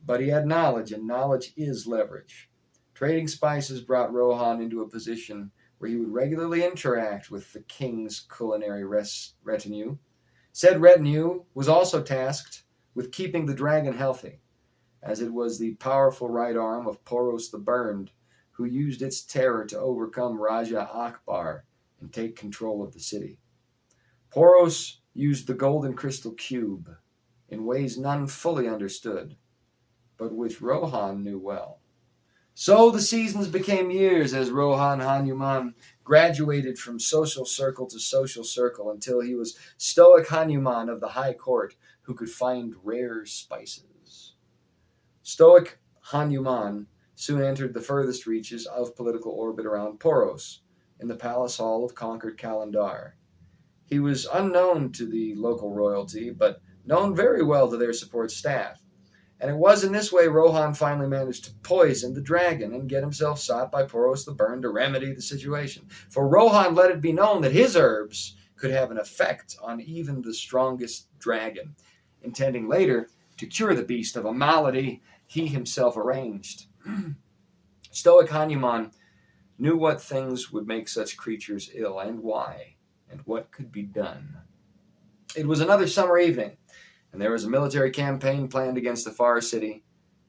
but he had knowledge, and knowledge is leverage. Trading spices brought Rohan into a position where he would regularly interact with the king's culinary retinue. Said retinue was also tasked with keeping the dragon healthy, as it was the powerful right arm of Poros the Burned, who used its terror to overcome Raja Akbar and take control of the city. Poros used the golden crystal cube in ways none fully understood, but which Rohan knew well. So the seasons became years as Rohan Hanuman graduated from social circle to social circle until he was stoic Hanuman of the high court who could find rare spices. Stoic Hanuman soon entered the furthest reaches of political orbit around Poros, in the palace hall of conquered Kalandar. He was unknown to the local royalty, but known very well to their support staff. And it was in this way Rohan finally managed to poison the dragon and get himself sought by Poros the Burned to remedy the situation. For Rohan let it be known that his herbs could have an effect on even the strongest dragon, intending later to cure the beast of a malady he himself arranged. Stoic Hanuman knew what things would make such creatures ill and why, and what could be done. It was another summer evening, and there was a military campaign planned against the far city,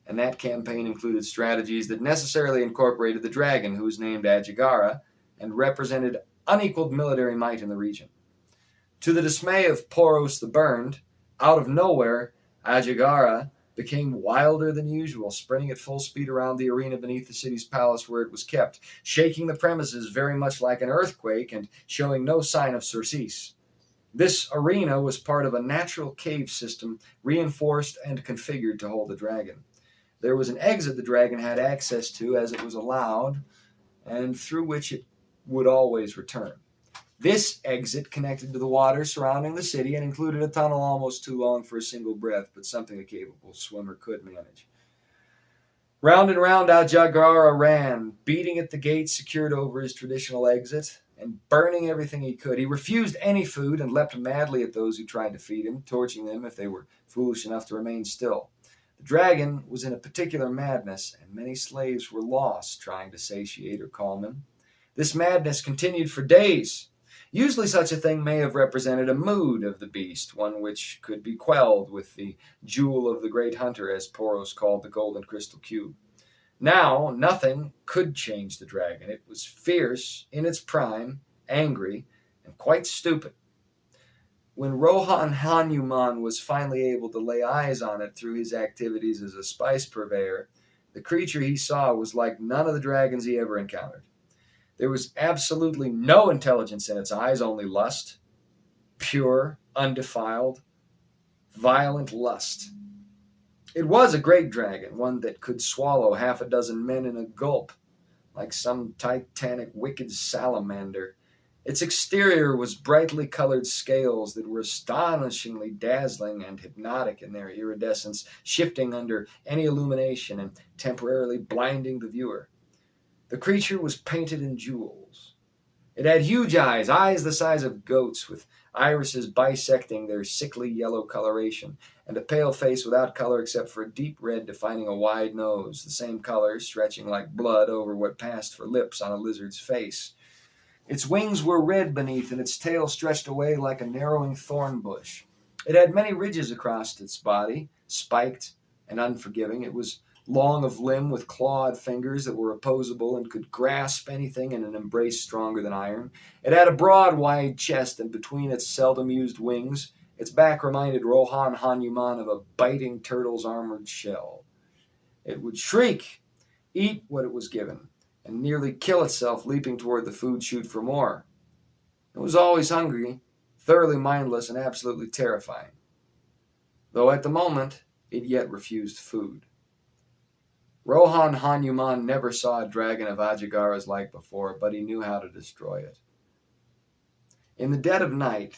and that campaign included strategies that necessarily incorporated the dragon, who was named Ajagara, and represented unequaled military might in the region. To the dismay of Poros the Burned, out of nowhere, Ajagara became wilder than usual, sprinting at full speed around the arena beneath the city's palace where it was kept, shaking the premises very much like an earthquake and showing no sign of surcease. This arena was part of a natural cave system, reinforced and configured to hold the dragon. There was an exit the dragon had access to as it was allowed, and through which it would always return. This exit connected to the water surrounding the city and included a tunnel almost too long for a single breath, but something a capable swimmer could manage. Round and round Ajagara ran, beating at the gate secured over his traditional exit, and burning everything he could. He refused any food and leapt madly at those who tried to feed him, torching them if they were foolish enough to remain still. The dragon was in a particular madness, and many slaves were lost trying to satiate or calm him. This madness continued for days. Usually such a thing may have represented a mood of the beast, one which could be quelled with the jewel of the great hunter, as Poros called the golden crystal cube. Now, nothing could change the dragon. It was fierce, in its prime, angry, and quite stupid. When Rohan Hanuman was finally able to lay eyes on it through his activities as a spice purveyor, the creature he saw was like none of the dragons he ever encountered. There was absolutely no intelligence in its eyes, only lust. Pure, undefiled, violent lust. It was a great dragon, one that could swallow 6 men in a gulp, like some titanic wicked salamander. Its exterior was brightly colored scales that were astonishingly dazzling and hypnotic in their iridescence, shifting under any illumination and temporarily blinding the viewer. The creature was painted in jewels. It had huge eyes, eyes the size of goats, with irises bisecting their sickly yellow coloration, and a pale face without color except for a deep red defining a wide nose, the same color stretching like blood over what passed for lips on a lizard's face. Its wings were red beneath, and its tail stretched away like a narrowing thorn bush. It had many ridges across its body, spiked and unforgiving. It was long of limb, with clawed fingers that were opposable and could grasp anything in an embrace stronger than iron. It had a broad, wide chest, and between its seldom used wings, its back reminded Rohan Hanuman of a biting turtle's armored shell. It would shriek, eat what it was given, and nearly kill itself, leaping toward the food chute for more. It was always hungry, thoroughly mindless, and absolutely terrifying, though at the moment it yet refused food. Rohan Hanuman never saw a dragon of Ajagara's like before, but he knew how to destroy it. In the dead of night,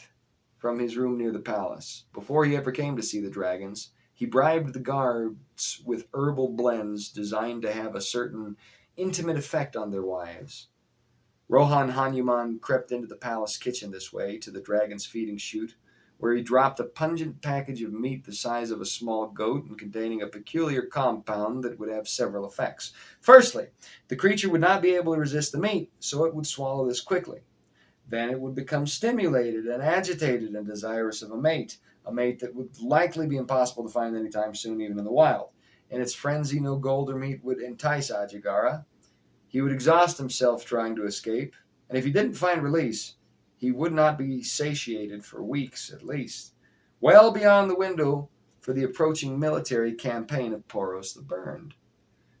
from his room near the palace, before he ever came to see the dragons, he bribed the guards with herbal blends designed to have a certain intimate effect on their wives. Rohan Hanuman crept into the palace kitchen this way, to the dragon's feeding chute, where he dropped a pungent package of meat the size of a small goat and containing a peculiar compound that would have several effects. Firstly, the creature would not be able to resist the meat, so it would swallow this quickly. Then it would become stimulated and agitated and desirous of a mate that would likely be impossible to find anytime soon, even in the wild. In its frenzy, no gold or meat would entice Ajagara. He would exhaust himself trying to escape, and if he didn't find release, he would not be satiated for weeks at least, well beyond the window for the approaching military campaign of Poros the Burned.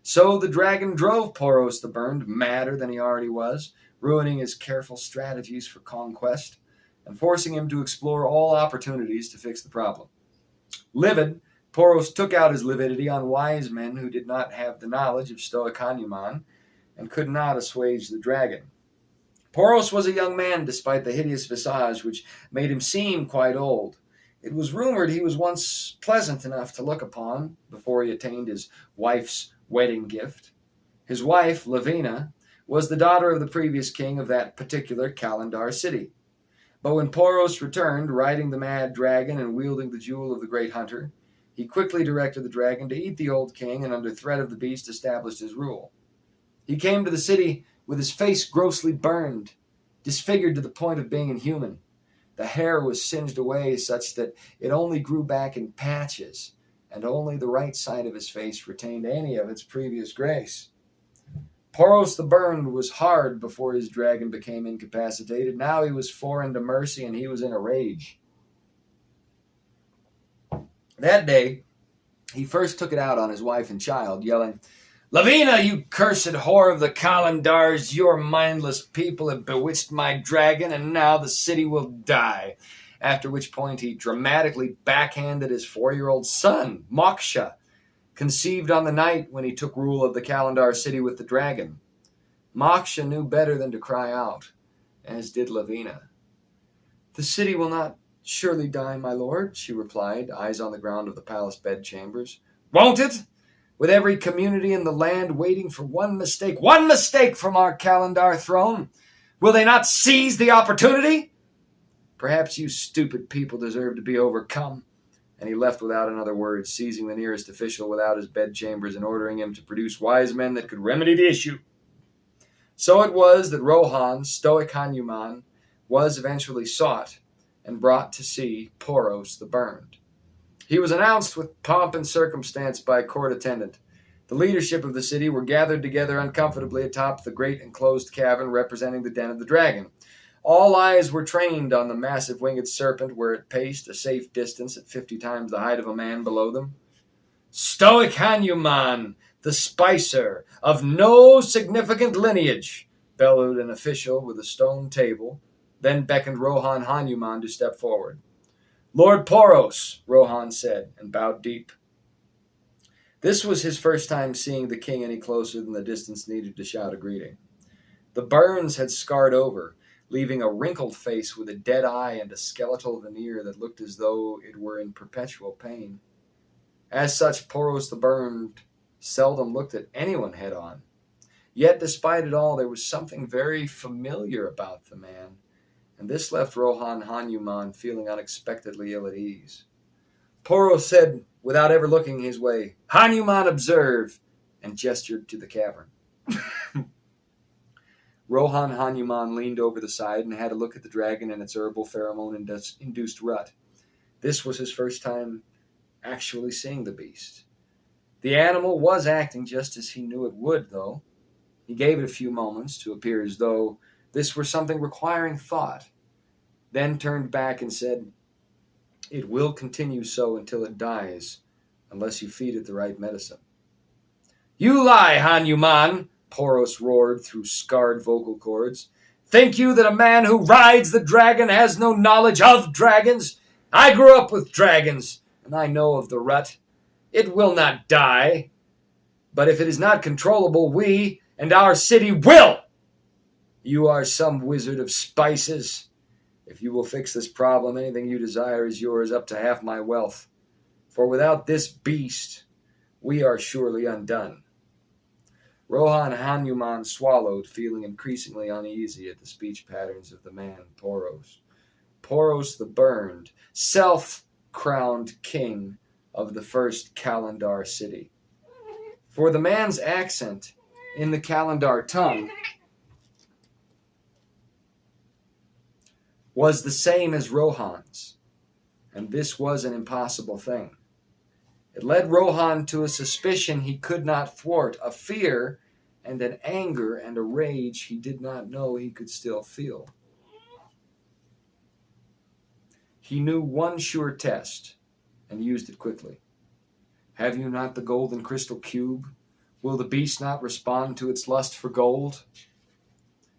So the dragon drove Poros the Burned madder than he already was, ruining his careful strategies for conquest and forcing him to explore all opportunities to fix the problem. Livid, Poros took out his lividity on wise men who did not have the knowledge of Stoic Hanuman and could not assuage the dragon. Poros was a young man, despite the hideous visage which made him seem quite old. It was rumored he was once pleasant enough to look upon before he attained his wife's wedding gift. His wife, Lavina, was the daughter of the previous king of that particular Kalandar city. But when Poros returned, riding the mad dragon and wielding the jewel of the great hunter, he quickly directed the dragon to eat the old king, and under threat of the beast established his rule. He came to the city with his face grossly burned, disfigured to the point of being inhuman. The hair was singed away such that it only grew back in patches, and only the right side of his face retained any of its previous grace. Poros the Burned was hard before his dragon became incapacitated. Now he was foreign to mercy, and he was in a rage. That day, he first took it out on his wife and child, yelling, "Lavina, you cursed whore of the Kalandars, your mindless people have bewitched my dragon, and now the city will die." After which point he dramatically backhanded his 4-year-old son, Moksha, conceived on the night when he took rule of the Kalandar city with the dragon. Moksha knew better than to cry out, as did Lavina. "The city will not surely die, my lord," she replied, eyes on the ground of the palace bedchambers. "Won't it? With every community in the land waiting for one mistake from our Kalandar throne? Will they not seize the opportunity? Perhaps you stupid people deserve to be overcome." And he left without another word, seizing the nearest official without his bedchambers and ordering him to produce wise men that could remedy the issue. So it was that Rohan, Stoic Hanuman, was eventually sought and brought to see Poros the Burned. He was announced with pomp and circumstance by a court attendant. The leadership of the city were gathered together uncomfortably atop the great enclosed cavern representing the den of the dragon. All eyes were trained on the massive winged serpent where it paced a safe distance at 50 times the height of a man below them. "Stoic Hanuman, the spicer, of no significant lineage," bellowed an official with a stone table, then beckoned Rohan Hanuman to step forward. "Lord Poros," Rohan said, and bowed deep. This was his first time seeing the king any closer than the distance needed to shout a greeting. The burns had scarred over, leaving a wrinkled face with a dead eye and a skeletal veneer that looked as though it were in perpetual pain. As such, Poros the Burned seldom looked at anyone head-on. Yet, despite it all, there was something very familiar about the man, and this left Rohan Hanuman feeling unexpectedly ill at ease. Poros said, without ever looking his way, "Hanuman, observe," and gestured to the cavern. Rohan Hanuman leaned over the side and had a look at the dragon and its herbal pheromone-induced rut. This was his first time actually seeing the beast. The animal was acting just as he knew it would, though. He gave it a few moments to appear as though this were something requiring thought, then turned back and said, "It will continue so until it dies, unless you feed it the right medicine." "You lie, Hanuman!" Poros roared through scarred vocal cords. "Think you that a man who rides the dragon has no knowledge of dragons? I grew up with dragons, and I know of the rut. It will not die. But if it is not controllable, we and our city will! You are some wizard of spices. If you will fix this problem, anything you desire is yours, up to half my wealth. For without this beast, we are surely undone." Rohan Hanuman swallowed, feeling increasingly uneasy at the speech patterns of the man Poros. Poros the Burned, self-crowned king of the first Kalandar city. For the man's accent in the Kalandar tongue was the same as Rohan's, and this was an impossible thing. It led Rohan to a suspicion he could not thwart, a fear and an anger and a rage he did not know he could still feel. He knew one sure test, and used it quickly. "Have you not the golden crystal cube? Will the beast not respond to its lust for gold?"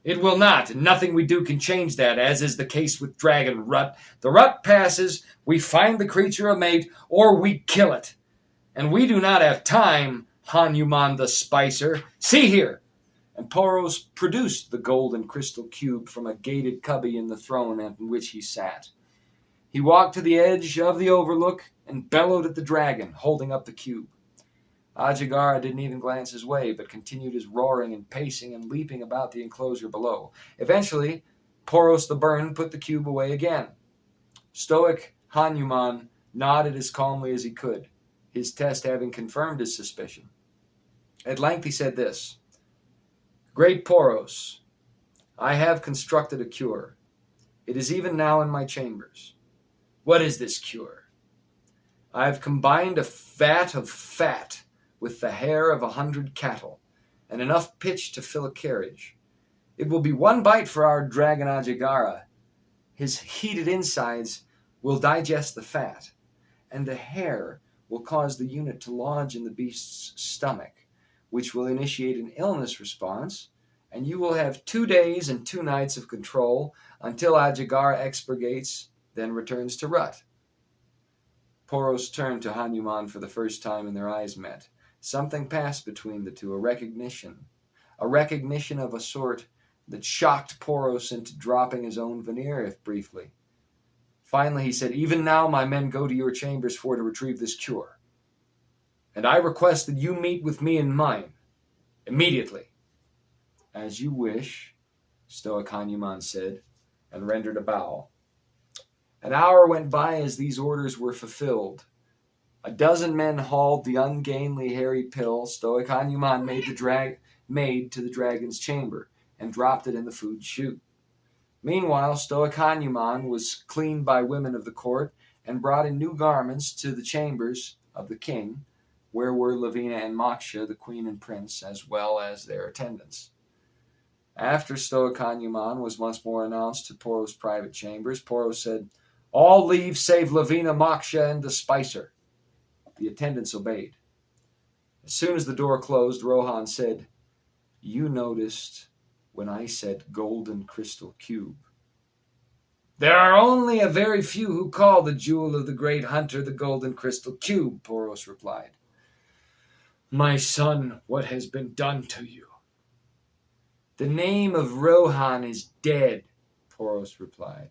"It will not, and nothing we do can change that, as is the case with dragon rut. The rut passes, we find the creature a mate, or we kill it. And we do not have time, Hanuman the Spicer. See here!" And Poros produced the golden crystal cube from a gated cubby in the throne on which he sat. He walked to the edge of the overlook and bellowed at the dragon, holding up the cube. Ajagara didn't even glance his way, but continued his roaring and pacing and leaping about the enclosure below. Eventually, Poros the Burned put the cube away again. Stoic Hanuman nodded as calmly as he could, his test having confirmed his suspicion. At length he said this: "Great Poros, I have constructed a cure. It is even now in my chambers." "What is this cure?" "I have combined a vat of fat with the hair of 100 cattle, and enough pitch to fill a carriage. It will be one bite for our dragon Ajagara. His heated insides will digest the fat, and the hair will cause the unit to lodge in the beast's stomach, which will initiate an illness response, and you will have 2 days and 2 nights of control until Ajagara expurgates, then returns to rut." Poros turned to Hanuman for the first time, and their eyes met. Something passed between the two, a recognition of a sort that shocked Poros into dropping his own veneer, if briefly. Finally he said, "Even now my men go to your chambers to retrieve this cure. And I request that you meet with me in mine, immediately." "As you wish," Stoic Hanuman said, and rendered a bow. An hour went by as these orders were fulfilled. A dozen men hauled the ungainly hairy pill Stoic Hanuman made to the dragon's chamber, and dropped it in the food chute. Meanwhile, Stoic Hanuman was cleaned by women of the court, and brought in new garments to the chambers of the king, where were Lavina and Moksha, the queen and prince, as well as their attendants. After Stoic Hanuman was once more announced to Poros' private chambers, Poros said, "All leave save Lavina, Moksha, and the Spicer." The attendants obeyed. As soon as the door closed, Rohan said, "You noticed when I said golden crystal cube." "There are only a very few who call the jewel of the great hunter the golden crystal cube," Poros replied. "My son, what has been done to you?" "The name of Rohan is dead," Poros replied.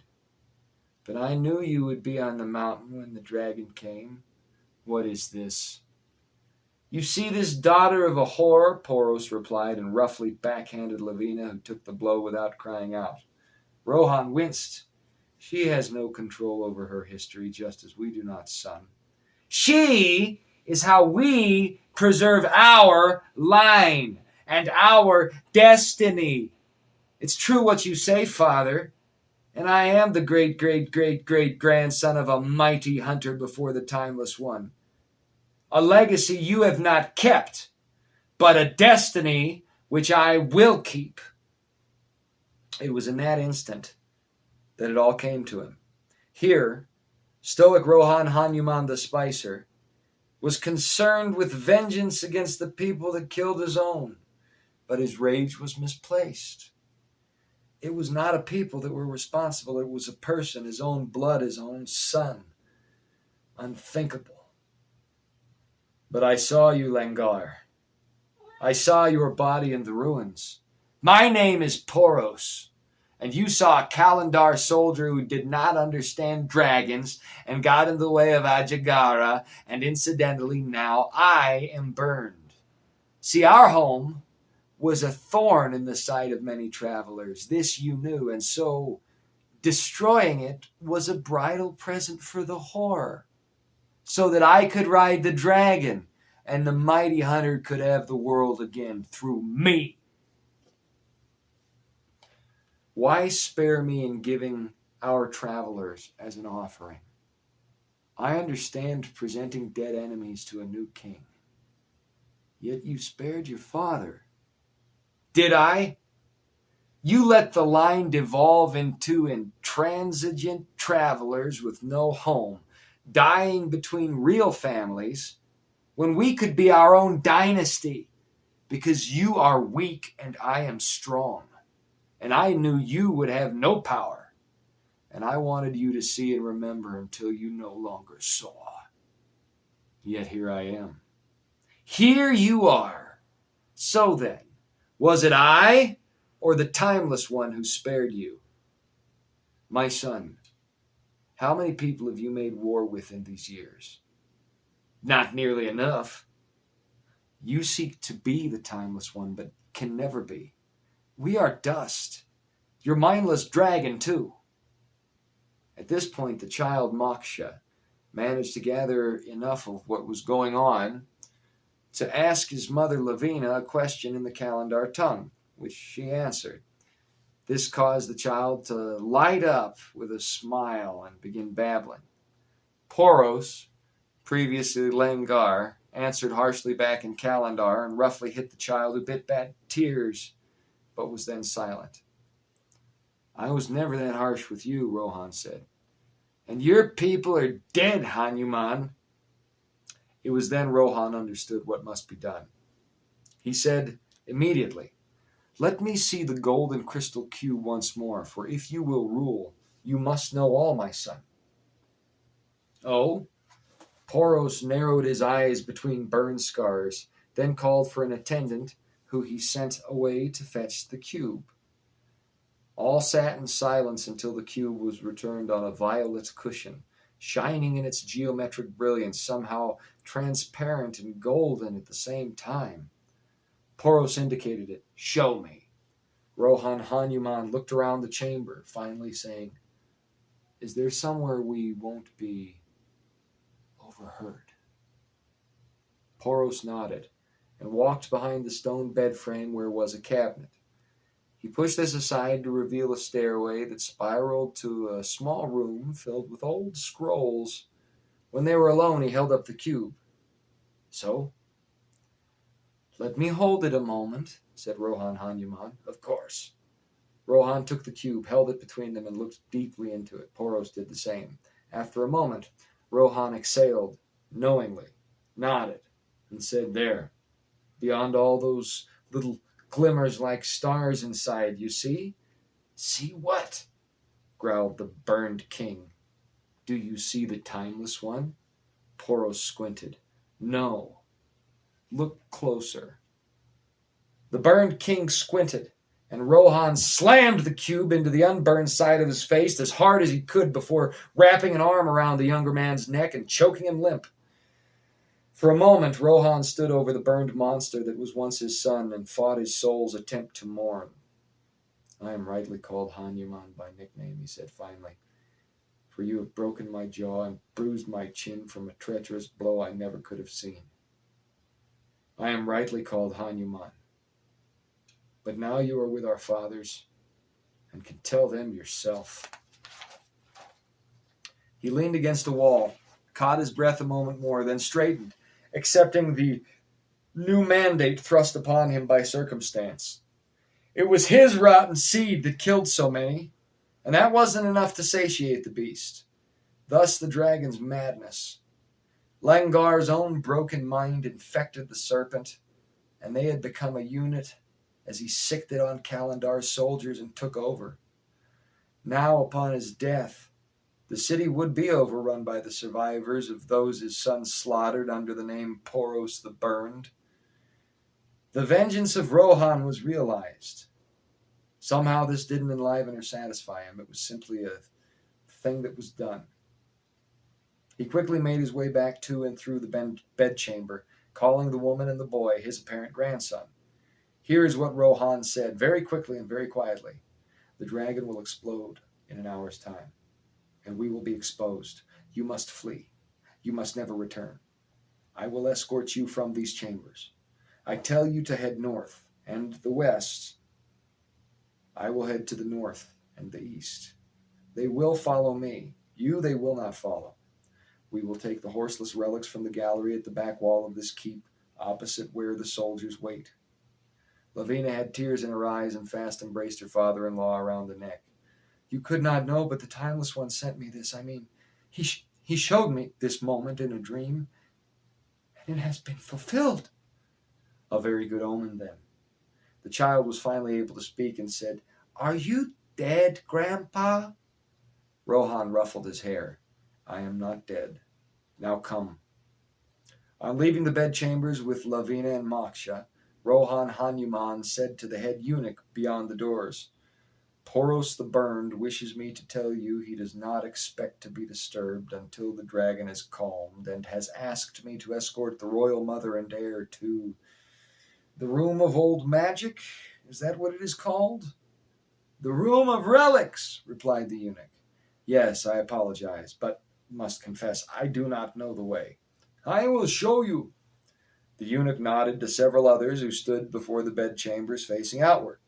"But I knew you would be on the mountain when the dragon came. What is this?" You see this daughter of a whore, Poros replied, and roughly backhanded Lavina, who took the blow without crying out. Rohan winced. She has no control over her history, just as we do not, son. She is how we preserve our line and our destiny. It's true what you say, father, and I am the great-great-great-great-grandson of a mighty hunter before the Timeless One. A legacy you have not kept, but a destiny which I will keep. It was in that instant that it all came to him. Here, stoic Rohan Hanuman the Spicer was concerned with vengeance against the people that killed his own, but his rage was misplaced. It was not a people that were responsible. It was a person, his own blood, his own son. Unthinkable. But I saw you, Langar. I saw your body in the ruins. My name is Poros, and you saw a Kalandar soldier who did not understand dragons and got in the way of Ajagara, and incidentally now I am burned. See, our home was a thorn in the sight of many travelers. This you knew, and so destroying it was a bridal present for the whore, so that I could ride the dragon and the mighty hunter could have the world again through me. Why spare me in giving our travelers as an offering? I understand presenting dead enemies to a new king. Yet you spared your father. Did I? You let the line devolve into intransigent travelers with no home, dying between real families, when we could be our own dynasty, because you are weak and I am strong. And I knew you would have no power, and I wanted you to see and remember until you no longer saw. Yet here I am. Here you are. So then, was it I or the Timeless One who spared you? My son, how many people have you made war with in these years? Not nearly enough. You seek to be the Timeless One, but can never be. We are dust. Your mindless dragon, too. At this point, the child Moksha managed to gather enough of what was going on to ask his mother Lavina a question in the Kalandar tongue, which she answered. This caused the child to light up with a smile and begin babbling. Poros, previously Langar, answered harshly back in Kalandar and roughly hit the child, who bit back tears, but was then silent. I was never that harsh with you, Rohan said. And your people are dead, Hanuman. It was then Rohan understood what must be done. He said immediately, let me see the golden crystal cube once more, for if you will rule, you must know all, my son. Oh? Poros narrowed his eyes between burn scars, then called for an attendant, who he sent away to fetch the cube. All sat in silence until the cube was returned on a violet cushion, shining in its geometric brilliance, somehow transparent and golden at the same time. Poros indicated it. Show me. Rohan Hanuman looked around the chamber, finally saying, is there somewhere we won't be overheard? Poros nodded and walked behind the stone bed frame where was a cabinet. He pushed this aside to reveal a stairway that spiraled to a small room filled with old scrolls. When they were alone, he held up the cube. So? Let me hold it a moment, said Rohan Hanuman. Of course. Rohan took the cube, held it between them, and looked deeply into it. Poros did the same. After a moment, Rohan exhaled knowingly, nodded, and said, there, beyond all those little glimmers like stars inside, you see? See what? Growled the burned king. Do you see the Timeless One? Poros squinted. No. Look closer. The burned king squinted, and Rohan slammed the cube into the unburned side of his face as hard as he could before wrapping an arm around the younger man's neck and choking him limp. For a moment, Rohan stood over the burned monster that was once his son and fought his soul's attempt to mourn. "I am rightly called Hanuman by nickname," he said finally, "for you have broken my jaw and bruised my chin from a treacherous blow I never could have seen. I am rightly called Hanuman. But now you are with our fathers and can tell them yourself." He leaned against a wall, caught his breath a moment more, then straightened, accepting the new mandate thrust upon him by circumstance. It was his rotten seed that killed so many, and that wasn't enough to satiate the beast. Thus the dragon's madness. Langar's own broken mind infected the serpent, and they had become a unit as he sicked it on Kalandar's soldiers and took over. Now, upon his death, the city would be overrun by the survivors of those his son slaughtered under the name Poros the Burned. The vengeance of Rohan was realized. Somehow this didn't enliven or satisfy him. It was simply a thing that was done. He quickly made his way back to and through the bedchamber, calling the woman and the boy, his apparent grandson. Here is what Rohan said, very quickly and very quietly. "The dragon will explode in an hour's time, and we will be exposed. You must flee. You must never return. I will escort you from these chambers. I tell you to head north and the west. I will head to the north and the east. They will follow me. You they will not follow. We will take the horseless relics from the gallery at the back wall of this keep, opposite where the soldiers wait." Lavina had tears in her eyes and fast embraced her father-in-law around the neck. "You could not know, but the Timeless One sent me this. I mean, he showed me this moment in a dream, and it has been fulfilled." "A very good omen, then." The child was finally able to speak and said, "Are you dead, Grandpa?" Rohan ruffled his hair. "I am not dead. Now come." On leaving the bedchambers with Lavina and Moksha, Rohan Hanuman said to the head eunuch beyond the doors, "Poros the Burned wishes me to tell you he does not expect to be disturbed until the dragon is calmed, and has asked me to escort the royal mother and heir to the Room of Old Magic. Is that what it is called?" "The Room of Relics," replied the eunuch. "Yes, I apologize, but must confess I do not know the way." "I will show you." The eunuch nodded to several others who stood before the bedchambers facing outward.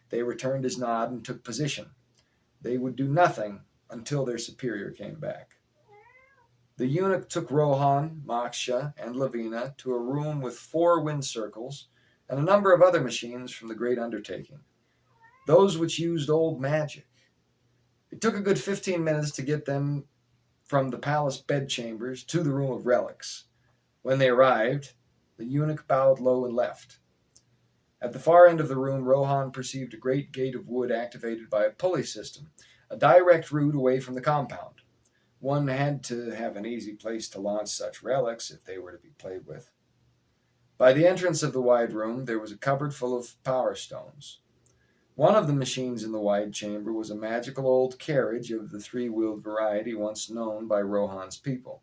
They returned his nod and took position. They would do nothing until their superior came back. The eunuch took Rohan, Moksha, and Lavina to a room with 4 wind circles and a number of other machines from the great undertaking, those which used old magic. It took a good 15 minutes to get them from the palace bedchambers to the Room of Relics. When they arrived, the eunuch bowed low and left. At the far end of the room, Rohan perceived a great gate of wood activated by a pulley system, a direct route away from the compound. One had to have an easy place to launch such relics if they were to be played with. By the entrance of the wide room, there was a cupboard full of power stones. One of the machines in the wide chamber was a magical old carriage of the 3-wheeled variety once known by Rohan's people.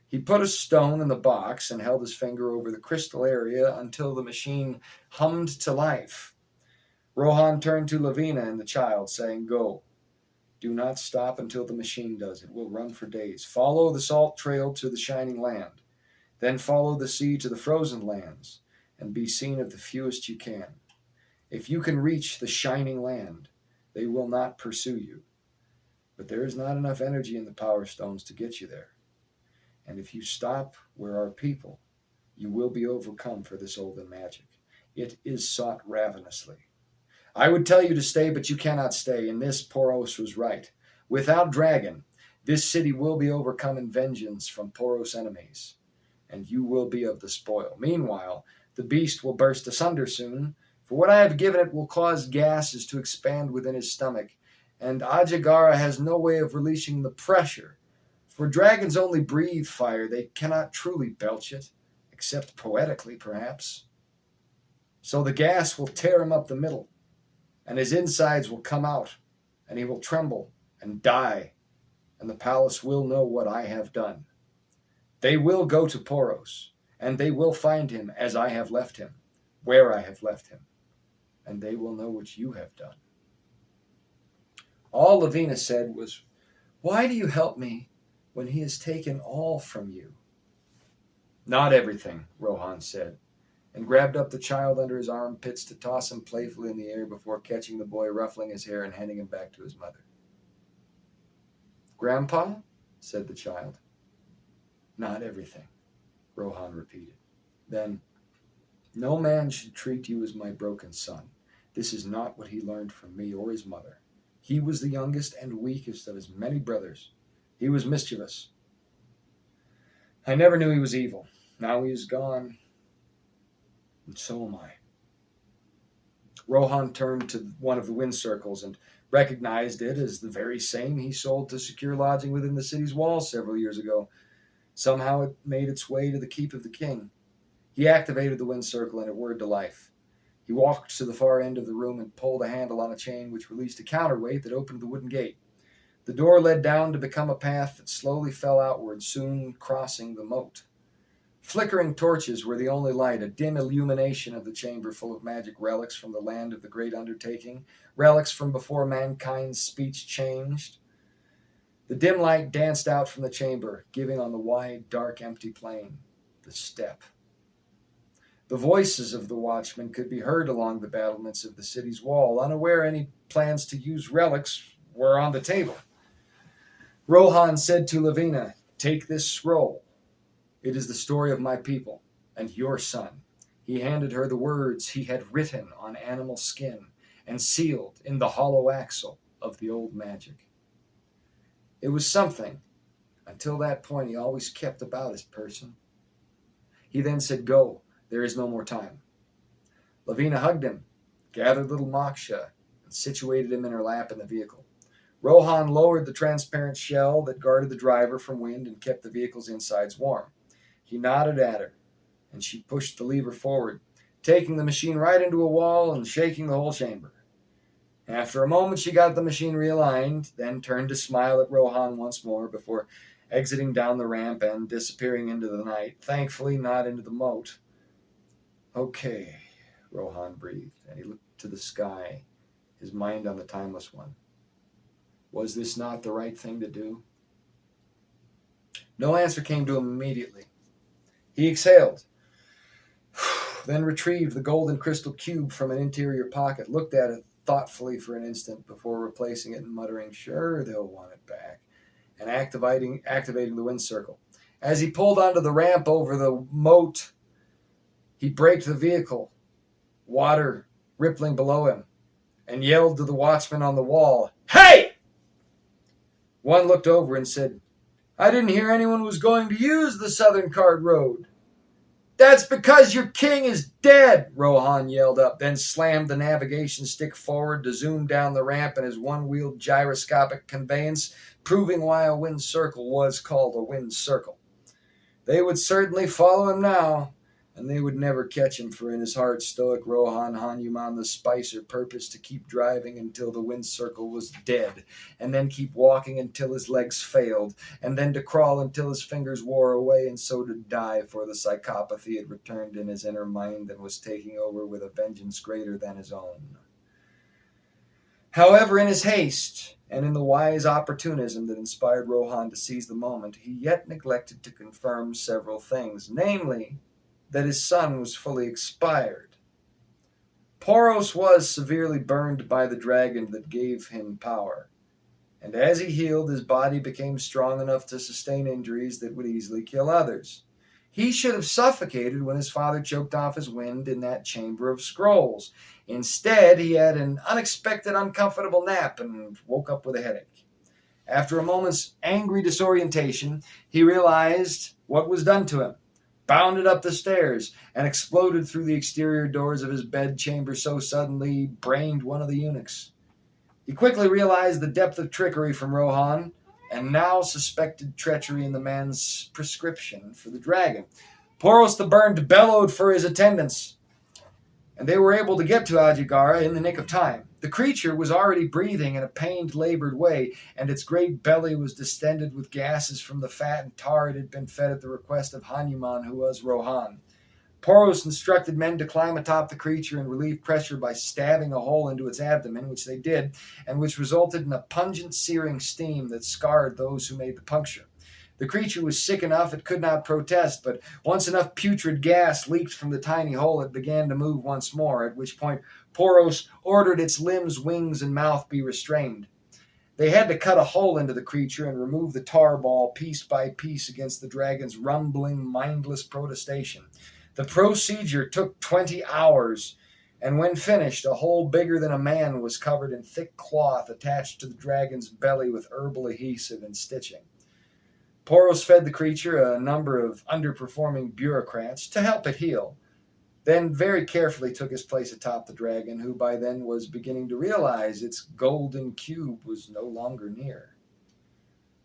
He put a stone in the box and held his finger over the crystal area until the machine hummed to life. Rohan turned to Lavina and the child, saying, "Go. Do not stop until the machine does. It will run for days. Follow the salt trail to the shining land. Then follow the sea to the frozen lands, and be seen of the fewest you can. If you can reach the shining land, they will not pursue you. But there is not enough energy in the power stones to get you there. And if you stop where our people, you will be overcome for this olden magic. It is sought ravenously. I would tell you to stay, but you cannot stay. In this, Poros was right. Without dragon, this city will be overcome in vengeance from Poros' enemies, and you will be of the spoil. Meanwhile, the beast will burst asunder soon, for what I have given it will cause gases to expand within his stomach, and Ajagara has no way of releasing the pressure. For dragons only breathe fire, they cannot truly belch it, except poetically, perhaps. So the gas will tear him up the middle, and his insides will come out, and he will tremble and die, and the palace will know what I have done. They will go to Poros, and they will find him as I have left him, where I have left him, and they will know what you have done." All Lavina said was, "Why do you help me when he has taken all from you?" "Not everything," Rohan said, and grabbed up the child under his armpits to toss him playfully in the air before catching the boy ruffling his hair and handing him back to his mother. "Grandpa?" said the child. "Not everything," Rohan repeated. Then, "No man should treat you as my broken son. This is not what he learned from me or his mother. He was the youngest and weakest of his many brothers. He was mischievous. I never knew he was evil. Now he is gone, and so am I." Rohan turned to one of the wind circles and recognized it as the very same he sold to secure lodging within the city's walls several years ago. Somehow it made its way to the keep of the king. He activated the wind circle and it whirred to life. He walked to the far end of the room and pulled a handle on a chain which released a counterweight that opened the wooden gate. The door led down to become a path that slowly fell outward, soon crossing the moat. Flickering torches were the only light, a dim illumination of the chamber full of magic relics from the land of the great undertaking, relics from before mankind's speech changed. The dim light danced out from the chamber, giving on the wide, dark, empty plain, the steppe. The voices of the watchmen could be heard along the battlements of the city's wall, unaware any plans to use relics were on the table. Rohan said to Lavina, "Take this scroll. It is the story of my people and your son." He handed her the words he had written on animal skin and sealed in the hollow axle of the old magic. It was something. Until that point, he always kept about his person. He then said, "Go. There is no more time." Lavina hugged him, gathered little Moksha, and situated him in her lap in the vehicle. Rohan lowered the transparent shell that guarded the driver from wind and kept the vehicle's insides warm. He nodded at her, and she pushed the lever forward, taking the machine right into a wall and shaking the whole chamber. After a moment, she got the machine realigned, then turned to smile at Rohan once more before exiting down the ramp and disappearing into the night, thankfully not into the moat. "Okay," Rohan breathed, and he looked to the sky, his mind on the timeless one. Was this not the right thing to do? No answer came to him immediately. He exhaled, then retrieved the golden crystal cube from an interior pocket, looked at it thoughtfully for an instant before replacing it and muttering, "Sure, they'll want it back," and activating the wind circle. As he pulled onto the ramp over the moat, he braked the vehicle, water rippling below him, and yelled to the watchman on the wall, "Hey!" One looked over and said, "I didn't hear anyone was going to use the Southern Card Road." "That's because your king is dead," Rohan yelled up, then slammed the navigation stick forward to zoom down the ramp in his one-wheeled gyroscopic conveyance, proving why a wind circle was called a wind circle. They would certainly follow him now, and they would never catch him, for in his heart stoic Rohan Hanuman the Spicer purposed to keep driving until the wind circle was dead, and then keep walking until his legs failed, and then to crawl until his fingers wore away, and so to die, for the psychopathy had returned in his inner mind and was taking over with a vengeance greater than his own. However, in his haste, and in the wise opportunism that inspired Rohan to seize the moment, he yet neglected to confirm several things, namely, that his son was fully expired. Poros was severely burned by the dragon that gave him power, and as he healed, his body became strong enough to sustain injuries that would easily kill others. He should have suffocated when his father choked off his wind in that chamber of scrolls. Instead, he had an unexpected, uncomfortable nap and woke up with a headache. After a moment's angry disorientation, he realized what was done to him, bounded up the stairs, and exploded through the exterior doors of his bedchamber so suddenly he brained one of the eunuchs. He quickly realized the depth of trickery from Rohan, and now suspected treachery in the man's prescription for the dragon. Poros the Burned bellowed for his attendants. and they were able to get to Ajigara in the nick of time. The creature was already breathing in a pained, labored way, and its great belly was distended with gases from the fat and tar it had been fed at the request of Hanuman, who was Rohan. Poros instructed men to climb atop the creature and relieve pressure by stabbing a hole into its abdomen, which they did, and which resulted in a pungent, searing steam that scarred those who made the puncture. The creature was sick enough it could not protest, but once enough putrid gas leaked from the tiny hole, it began to move once more, at which point Poros ordered its limbs, wings, and mouth be restrained. They had to cut a hole into the creature and remove the tar ball piece by piece against the dragon's rumbling, mindless protestation. The procedure took 20 hours, and when finished, a hole bigger than a man was covered in thick cloth attached to the dragon's belly with herbal adhesive and stitching. Poros fed the creature a number of underperforming bureaucrats to help it heal, then very carefully took his place atop the dragon, who by then was beginning to realize its golden cube was no longer near.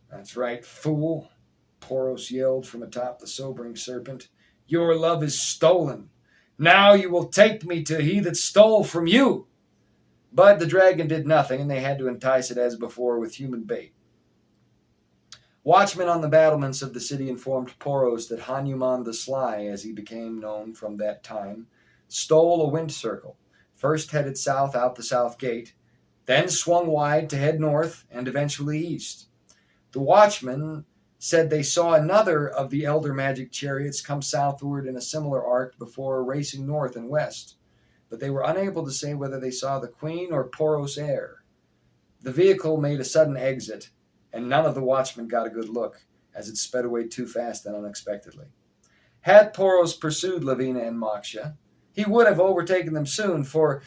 "That's right, fool," Poros yelled from atop the sobering serpent. "Your love is stolen. Now you will take me to he that stole from you." But the dragon did nothing, and they had to entice it as before with human bait. Watchmen on the battlements of the city informed Poros that Hanuman the Sly, as he became known from that time, stole a wind circle, first headed south out the south gate, then swung wide to head north and eventually east. The watchmen said they saw another of the elder magic chariots come southward in a similar arc before racing north and west, but they were unable to say whether they saw the queen or Poros' heir. The vehicle made a sudden exit, and none of the watchmen got a good look, as it sped away too fast and unexpectedly. Had Poros pursued Lavina and Moksha, he would have overtaken them soon, for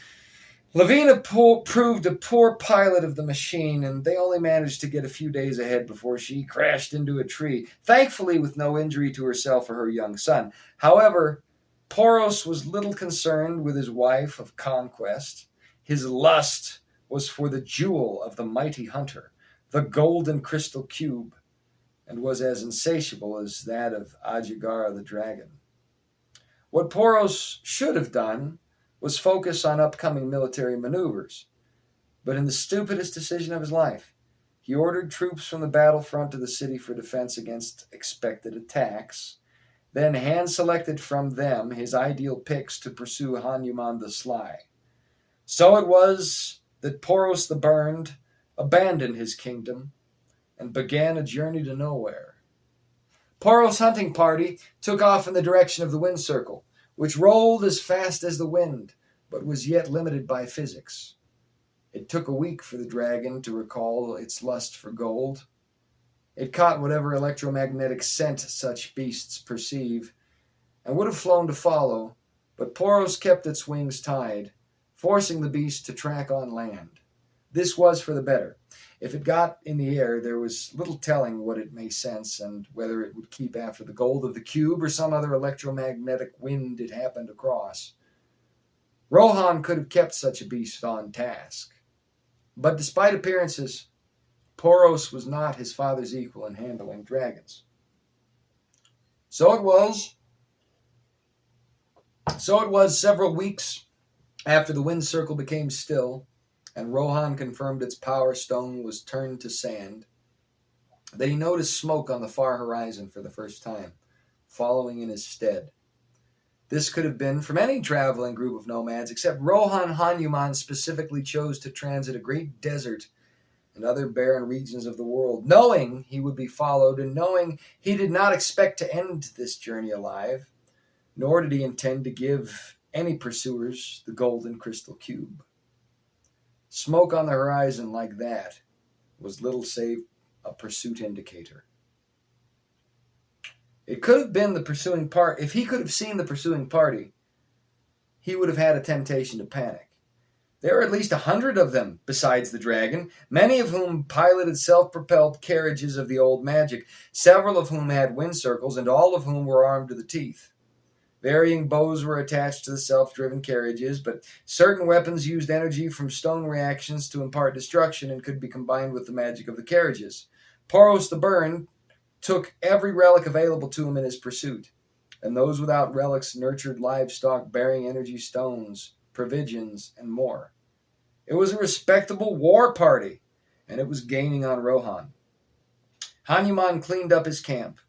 Lavina proved a poor pilot of the machine, and they only managed to get a few days ahead before she crashed into a tree, thankfully with no injury to herself or her young son. However, Poros was little concerned with his wife of conquest. His lust was for the jewel of the mighty hunter, the golden crystal cube, and was as insatiable as that of Ajigara the dragon. What Poros should have done was focus on upcoming military maneuvers, but in the stupidest decision of his life, he ordered troops from the battlefront to the city for defense against expected attacks, then hand-selected from them his ideal picks to pursue Hanuman the Sly. So it was that Poros the Burned abandoned his kingdom and began a journey to nowhere. Poros' hunting party took off in the direction of the wind circle, which rolled as fast as the wind, but was yet limited by physics. It took a week for the dragon to recall its lust for gold. It caught whatever electromagnetic scent such beasts perceive, and would have flown to follow, but Poros kept its wings tied, forcing the beast to track on land. This was for the better. If it got in the air, there was little telling what it may sense and whether it would keep after the gold of the cube or some other electromagnetic wind it happened across. Rohan could have kept such a beast on task. But despite appearances, Poros was not his father's equal in handling dragons. So it was several weeks after the wind circle became still, and Rohan confirmed its power stone was turned to sand, that he noticed smoke on the far horizon for the first time, following in his stead. This could have been from any traveling group of nomads, except Rohan Hanuman specifically chose to transit a great desert and other barren regions of the world, knowing he would be followed and knowing he did not expect to end this journey alive, nor did he intend to give any pursuers the golden crystal cube. Smoke on the horizon like that was little save a pursuit indicator. It could have been the pursuing party. If he could have seen the pursuing party, he would have had a temptation to panic. There were at least 100 of them besides the dragon, many of whom piloted self-propelled carriages of the old magic, several of whom had wind circles, and all of whom were armed to the teeth. Varying bows were attached to the self-driven carriages, but certain weapons used energy from stone reactions to impart destruction and could be combined with the magic of the carriages. Poros the Burned took every relic available to him in his pursuit. and those without relics nurtured livestock bearing energy stones, provisions, and more. It was a respectable war party, and it was gaining on Rohan. Hanuman cleaned up his camp,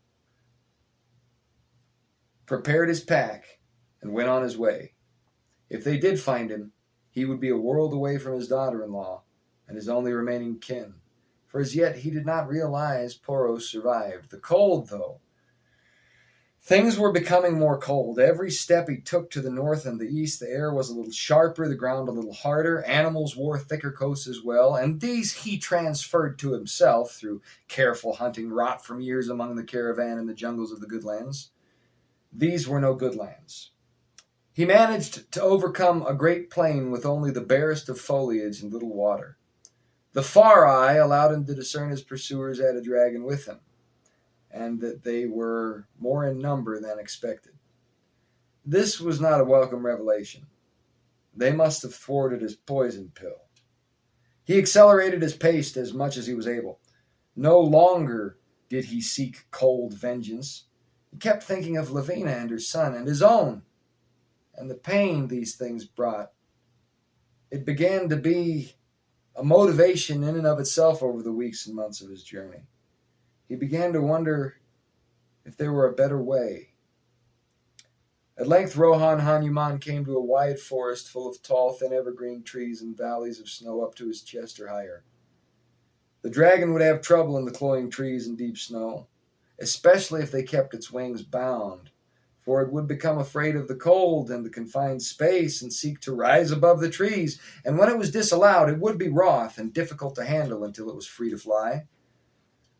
prepared his pack, and went on his way. If they did find him, he would be a world away from his daughter-in-law and his only remaining kin, for as yet he did not realize Poros survived. The cold, though. Things were becoming more cold. Every step he took to the north and the east, the air was a little sharper, the ground a little harder. Animals wore thicker coats as well, and these he transferred to himself through careful hunting wrought from years among the caravan in the jungles of the good lands. These were no good lands. He managed to overcome a great plain with only the barest of foliage and little water. The far eye allowed him to discern his pursuers had a dragon with them, and that they were more in number than expected. This was not a welcome revelation. They must have thwarted his poison pill. He accelerated his pace as much as he was able. No longer did he seek cold vengeance. He kept thinking of Lavina and her son and his own, and the pain these things brought. It began to be a motivation in and of itself over the weeks and months of his journey. He began to wonder if there were a better way. At length Rohan Hanuman came to a wide forest full of tall, thin evergreen trees and valleys of snow up to his chest or higher. The dragon would have trouble in the cloying trees and deep snow, especially if they kept its wings bound, for it would become afraid of the cold and the confined space and seek to rise above the trees, and when it was disallowed, it would be wroth and difficult to handle until it was free to fly.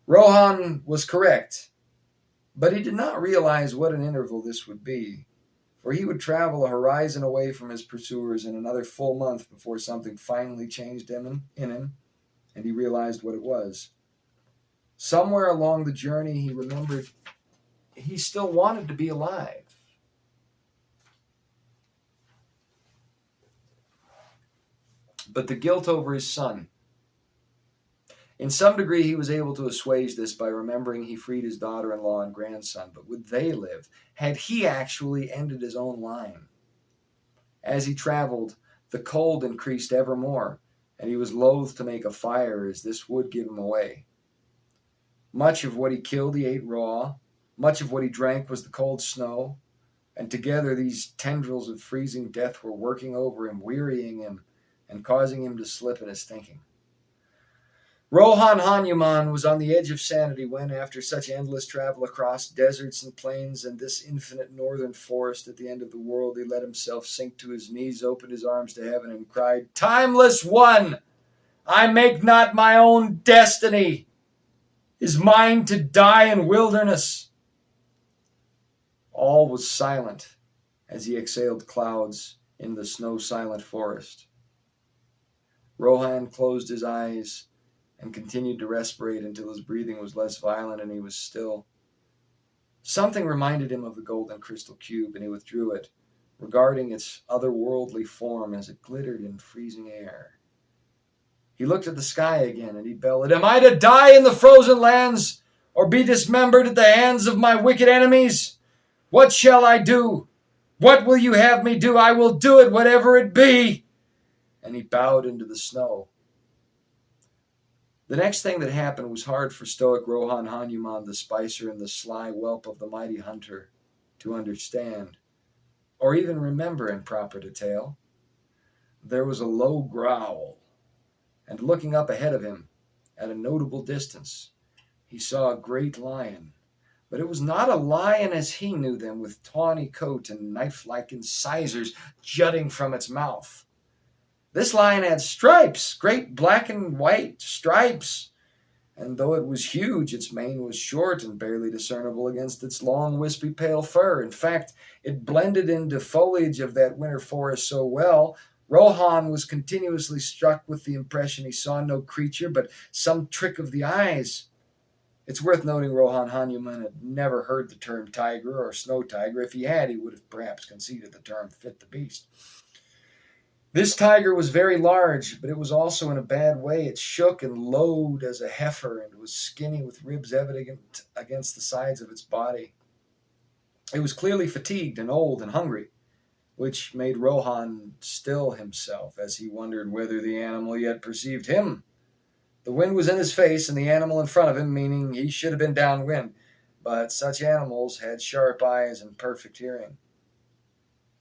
Rohan was correct, but he did not realize what an interval this would be, for he would travel a horizon away from his pursuers in another full month before something finally changed in him, and he realized what it was. Somewhere along the journey, he remembered he still wanted to be alive. But the guilt over his son. In some degree, he was able to assuage this by remembering he freed his daughter-in-law and grandson. But would they live? Had he actually ended his own line? As he traveled, the cold increased ever more, and he was loath to make a fire, as this would give him away. Much of what he killed he ate raw. Much of what he drank was the cold snow, and together these tendrils of freezing death were working over him, wearying him, and causing him to slip in his thinking. Rohan Hanuman was on the edge of sanity when, after such endless travel across deserts and plains and this infinite northern forest at the end of the world, he let himself sink to his knees, opened his arms to heaven, and cried, "Timeless One, I make not my own destiny. Is mine to die in wilderness?" All was silent as he exhaled clouds in the snow-silent forest. Rohan closed his eyes and continued to respirate until his breathing was less violent and he was still. Something reminded him of the golden crystal cube, and he withdrew it, regarding its otherworldly form as it glittered in freezing air. He looked at the sky again, and he bellowed, "Am I to die in the frozen lands, or be dismembered at the hands of my wicked enemies? What shall I do? What will you have me do? I will do it, whatever it be." And he bowed into the snow. The next thing that happened was hard for stoic Rohan Hanuman, the spicer and the sly whelp of the mighty hunter, to understand, or even remember in proper detail. There was a low growl, and looking up ahead of him, at a notable distance, he saw a great lion. But it was not a lion as he knew them, with tawny coat and knife-like incisors jutting from its mouth. This lion had stripes, great black and white stripes, and though it was huge, its mane was short and barely discernible against its long, wispy, pale fur. In fact, it blended into foliage of that winter forest so well, Rohan was continuously struck with the impression he saw no creature but some trick of the eyes. It's worth noting Rohan Hanuman had never heard the term tiger or snow tiger. If he had, he would have perhaps conceded the term fit the beast. This tiger was very large, but it was also in a bad way. It shook and lowed as a heifer and was skinny with ribs evident against the sides of its body. It was clearly fatigued and old and hungry, which made Rohan still himself as he wondered whether the animal yet perceived him. The wind was in his face and the animal in front of him, meaning he should have been downwind, but such animals had sharp eyes and perfect hearing.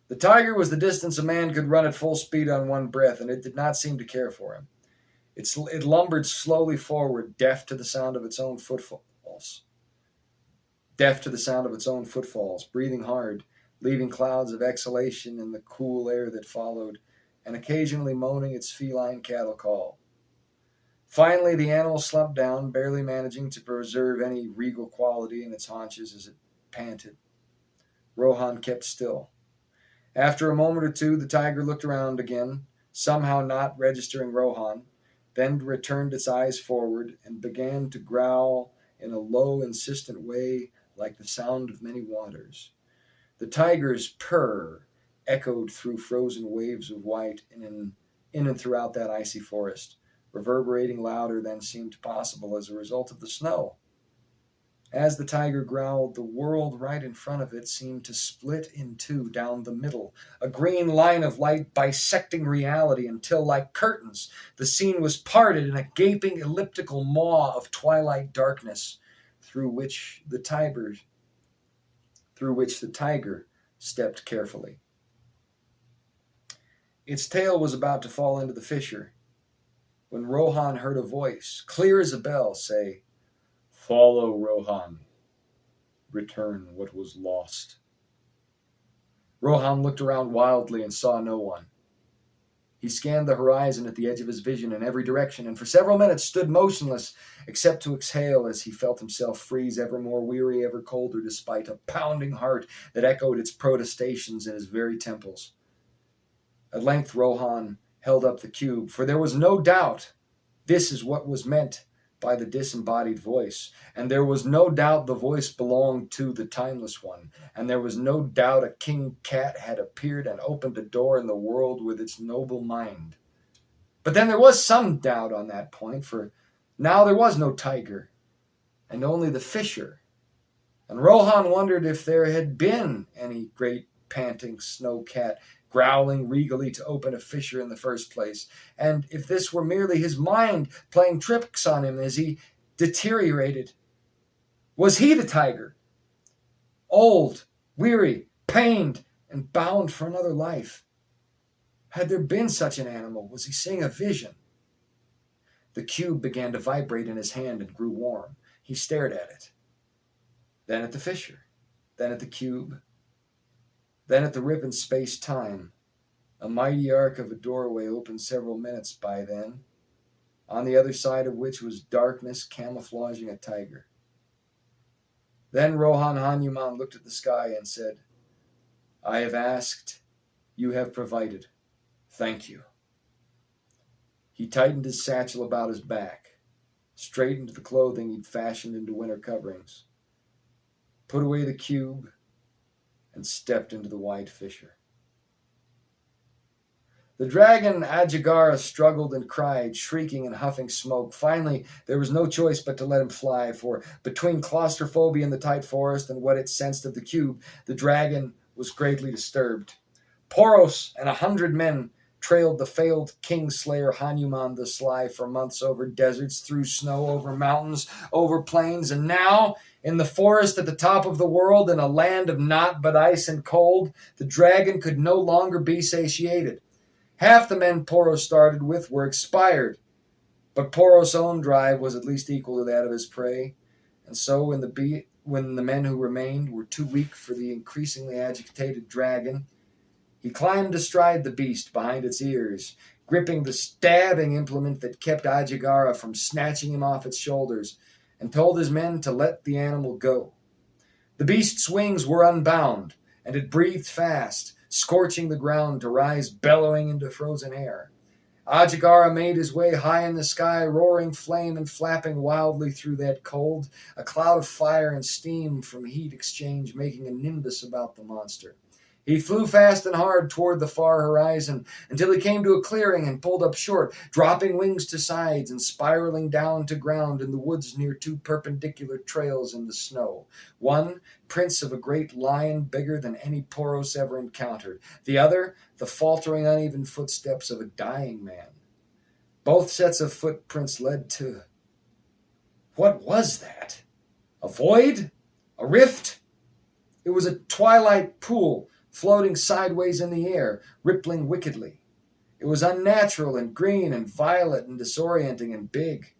The tiger was the distance a man could run at full speed on one breath, and it did not seem to care for him. It lumbered slowly forward, deaf to the sound of its own footfalls. Breathing hard, leaving clouds of exhalation in the cool air that followed, and occasionally moaning its feline cattle call. Finally, the animal slumped down, barely managing to preserve any regal quality in its haunches as it panted. Rohan kept still. After a moment or two, the tiger looked around again, somehow not registering Rohan, then returned its eyes forward and began to growl in a low, insistent way like the sound of many waters. The tiger's purr echoed through frozen waves of white in and throughout that icy forest, reverberating louder than seemed possible as a result of the snow. As the tiger growled, the world right in front of it seemed to split in two down the middle, a green line of light bisecting reality until, like curtains, the scene was parted in a gaping elliptical maw of twilight darkness through which the tiger stepped carefully. Its tail was about to fall into the fissure when Rohan heard a voice, clear as a bell, say, "Follow, Rohan. Return what was lost." Rohan looked around wildly and saw no one. He scanned the horizon at the edge of his vision in every direction, and for several minutes stood motionless, except to exhale as he felt himself freeze ever more weary, ever colder, despite a pounding heart that echoed its protestations in his very temples. At length Rohan held up the cube, for there was no doubt this is what was meant by the disembodied voice, and there was no doubt the voice belonged to the Timeless One, and there was no doubt a king cat had appeared and opened a door in the world with its noble mind. But then there was some doubt on that point, for now there was no tiger, and only the fissure, and Rohan wondered if there had been any great panting snow cat growling regally to open a fissure in the first place, and if this were merely his mind playing tricks on him as he deteriorated. Was he the tiger? Old, weary, pained, and bound for another life. Had there been such an animal? Was he seeing a vision? The cube began to vibrate in his hand and grew warm. He stared at it. Then at the fissure. Then at the cube. Then at the rip in space-time, a mighty arc of a doorway opened several minutes by then, on the other side of which was darkness camouflaging a tiger. Then Rohan Hanuman looked at the sky and said, "I have asked, you have provided. Thank you." He tightened his satchel about his back, straightened the clothing he'd fashioned into winter coverings, put away the cube, and stepped into the wide fissure. The dragon Ajagara struggled and cried, shrieking and huffing smoke. Finally, there was no choice but to let him fly, for between claustrophobia in the tight forest and what it sensed of the cube, the dragon was greatly disturbed. Poros and 100 men trailed the failed king-slayer Hanuman the Sly for months over deserts, through snow, over mountains, over plains, and now, in the forest at the top of the world, in a land of naught but ice and cold, the dragon could no longer be satiated. Half the men Poros started with were expired, but Poros' own drive was at least equal to that of his prey, and so when the men who remained were too weak for the increasingly agitated dragon, he climbed astride the beast behind its ears, gripping the stabbing implement that kept Ajagara from snatching him off its shoulders, and told his men to let the animal go. The beast's wings were unbound, and it breathed fast, scorching the ground to rise bellowing into frozen air. Ajagara made his way high in the sky, roaring flame and flapping wildly through that cold, a cloud of fire and steam from heat exchange making a nimbus about the monster. He flew fast and hard toward the far horizon until he came to a clearing and pulled up short, dropping wings to sides and spiraling down to ground in the woods near two perpendicular trails in the snow. One, prints of a great lion bigger than any Poros ever encountered. The other, the faltering, uneven footsteps of a dying man. Both sets of footprints led to... What was that? A void? A rift? It was a twilight pool, floating sideways in the air, rippling wickedly. It was unnatural and green and violet and disorienting and big.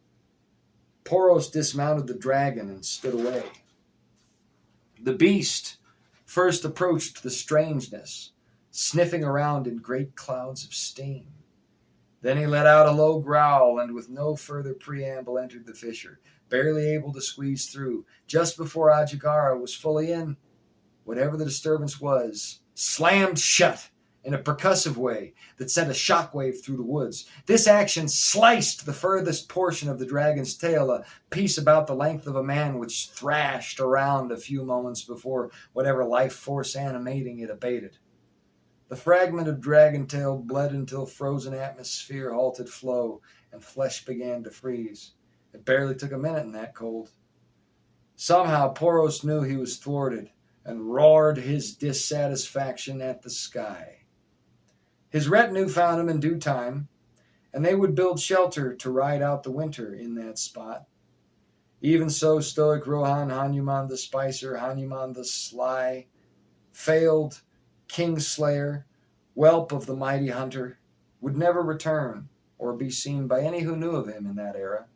Poros dismounted the dragon and stood away. The beast first approached the strangeness, sniffing around in great clouds of steam. Then he let out a low growl and with no further preamble entered the fissure, barely able to squeeze through. Just before Ajagara was fully in, whatever the disturbance was, slammed shut in a percussive way that sent a shockwave through the woods. This action sliced the furthest portion of the dragon's tail, a piece about the length of a man, which thrashed around a few moments before whatever life force animating it abated. The fragment of dragon tail bled until frozen atmosphere halted flow and flesh began to freeze. It barely took a minute in that cold. Somehow Poros knew he was thwarted and roared his dissatisfaction at the sky. His retinue found him in due time, and they would build shelter to ride out the winter in that spot. Even so, stoic Rohan, Hanuman the Spicer, Hanuman the Sly, failed Kingslayer, whelp of the mighty hunter, would never return or be seen by any who knew of him in that era,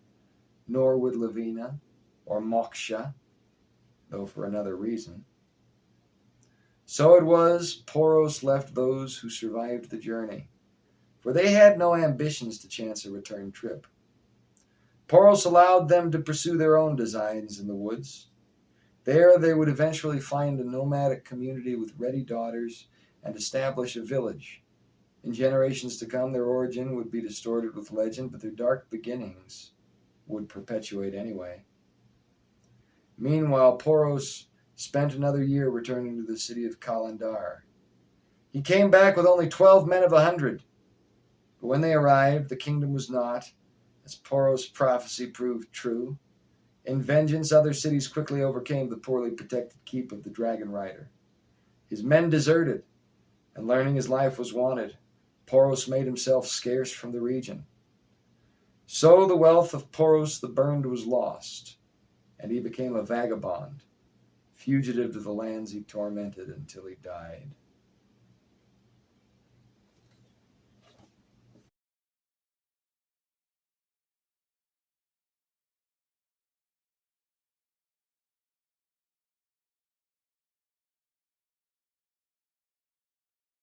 nor would Lavina or Moksha, though for another reason. So it was Poros left those who survived the journey, for they had no ambitions to chance a return trip. Poros allowed them to pursue their own designs in the woods. There they would eventually find a nomadic community with ready daughters and establish a village. In generations to come, their origin would be distorted with legend, but their dark beginnings would perpetuate anyway. Meanwhile, Poros spent another year returning to the city of Kalandar. He came back with only 12 men of 100. But when they arrived, the kingdom was not, as Poros' prophecy proved true. In vengeance, other cities quickly overcame the poorly protected keep of the Dragon Rider. His men deserted, and learning his life was wanted, Poros made himself scarce from the region. So the wealth of Poros the Burned was lost, and he became a vagabond, fugitive to the lands he tormented until he died.